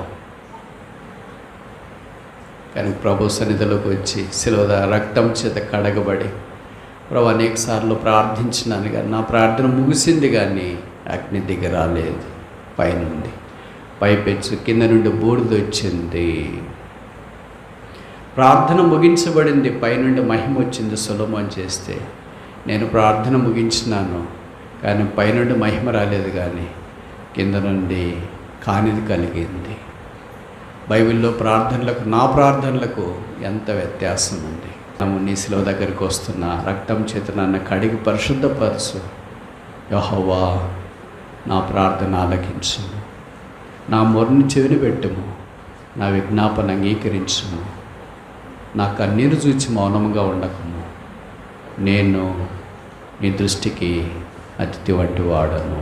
కానీ ప్రభు సన్నిధిలోకి వచ్చి శిలువ రక్తం చేత కడగబడి, ప్రభు అనేక సార్లు ప్రార్థించినాను కానీ నా ప్రార్థన ముగిసింది, కానీ అగ్ని దిగి రాలేదు. పైనుండి పైపెచ్చు కింద నుండి బూడిద వచ్చింది. ప్రార్థన ముగించబడింది, పైనుండి మహిమ వచ్చింది. సొలొమోను చేస్తే నేను ప్రార్థన ముగించినాను, కానీ పైనుండి మహిమ రాలేదు, కానీ కింద నుండి కానిది కలిగింది. బైబిల్లో ప్రార్థనలకు నా ప్రార్థనలకు ఎంత వ్యత్యాసం ఉంది. నీ శిలువ దగ్గరికి వస్తున్న రక్తం చేత నన్ను కడిగి పరిశుద్ధపరచు. యెహోవా నా ప్రార్థన ఆలకించుము, నా మొర్ని చెవిని పెట్టుము, నా విజ్ఞాపన అంగీకరించుము, నా కన్నీరు చూచి మౌనముగా ఉండకము. నేను నీ దృష్టికి అతిథి వంటి వాడను.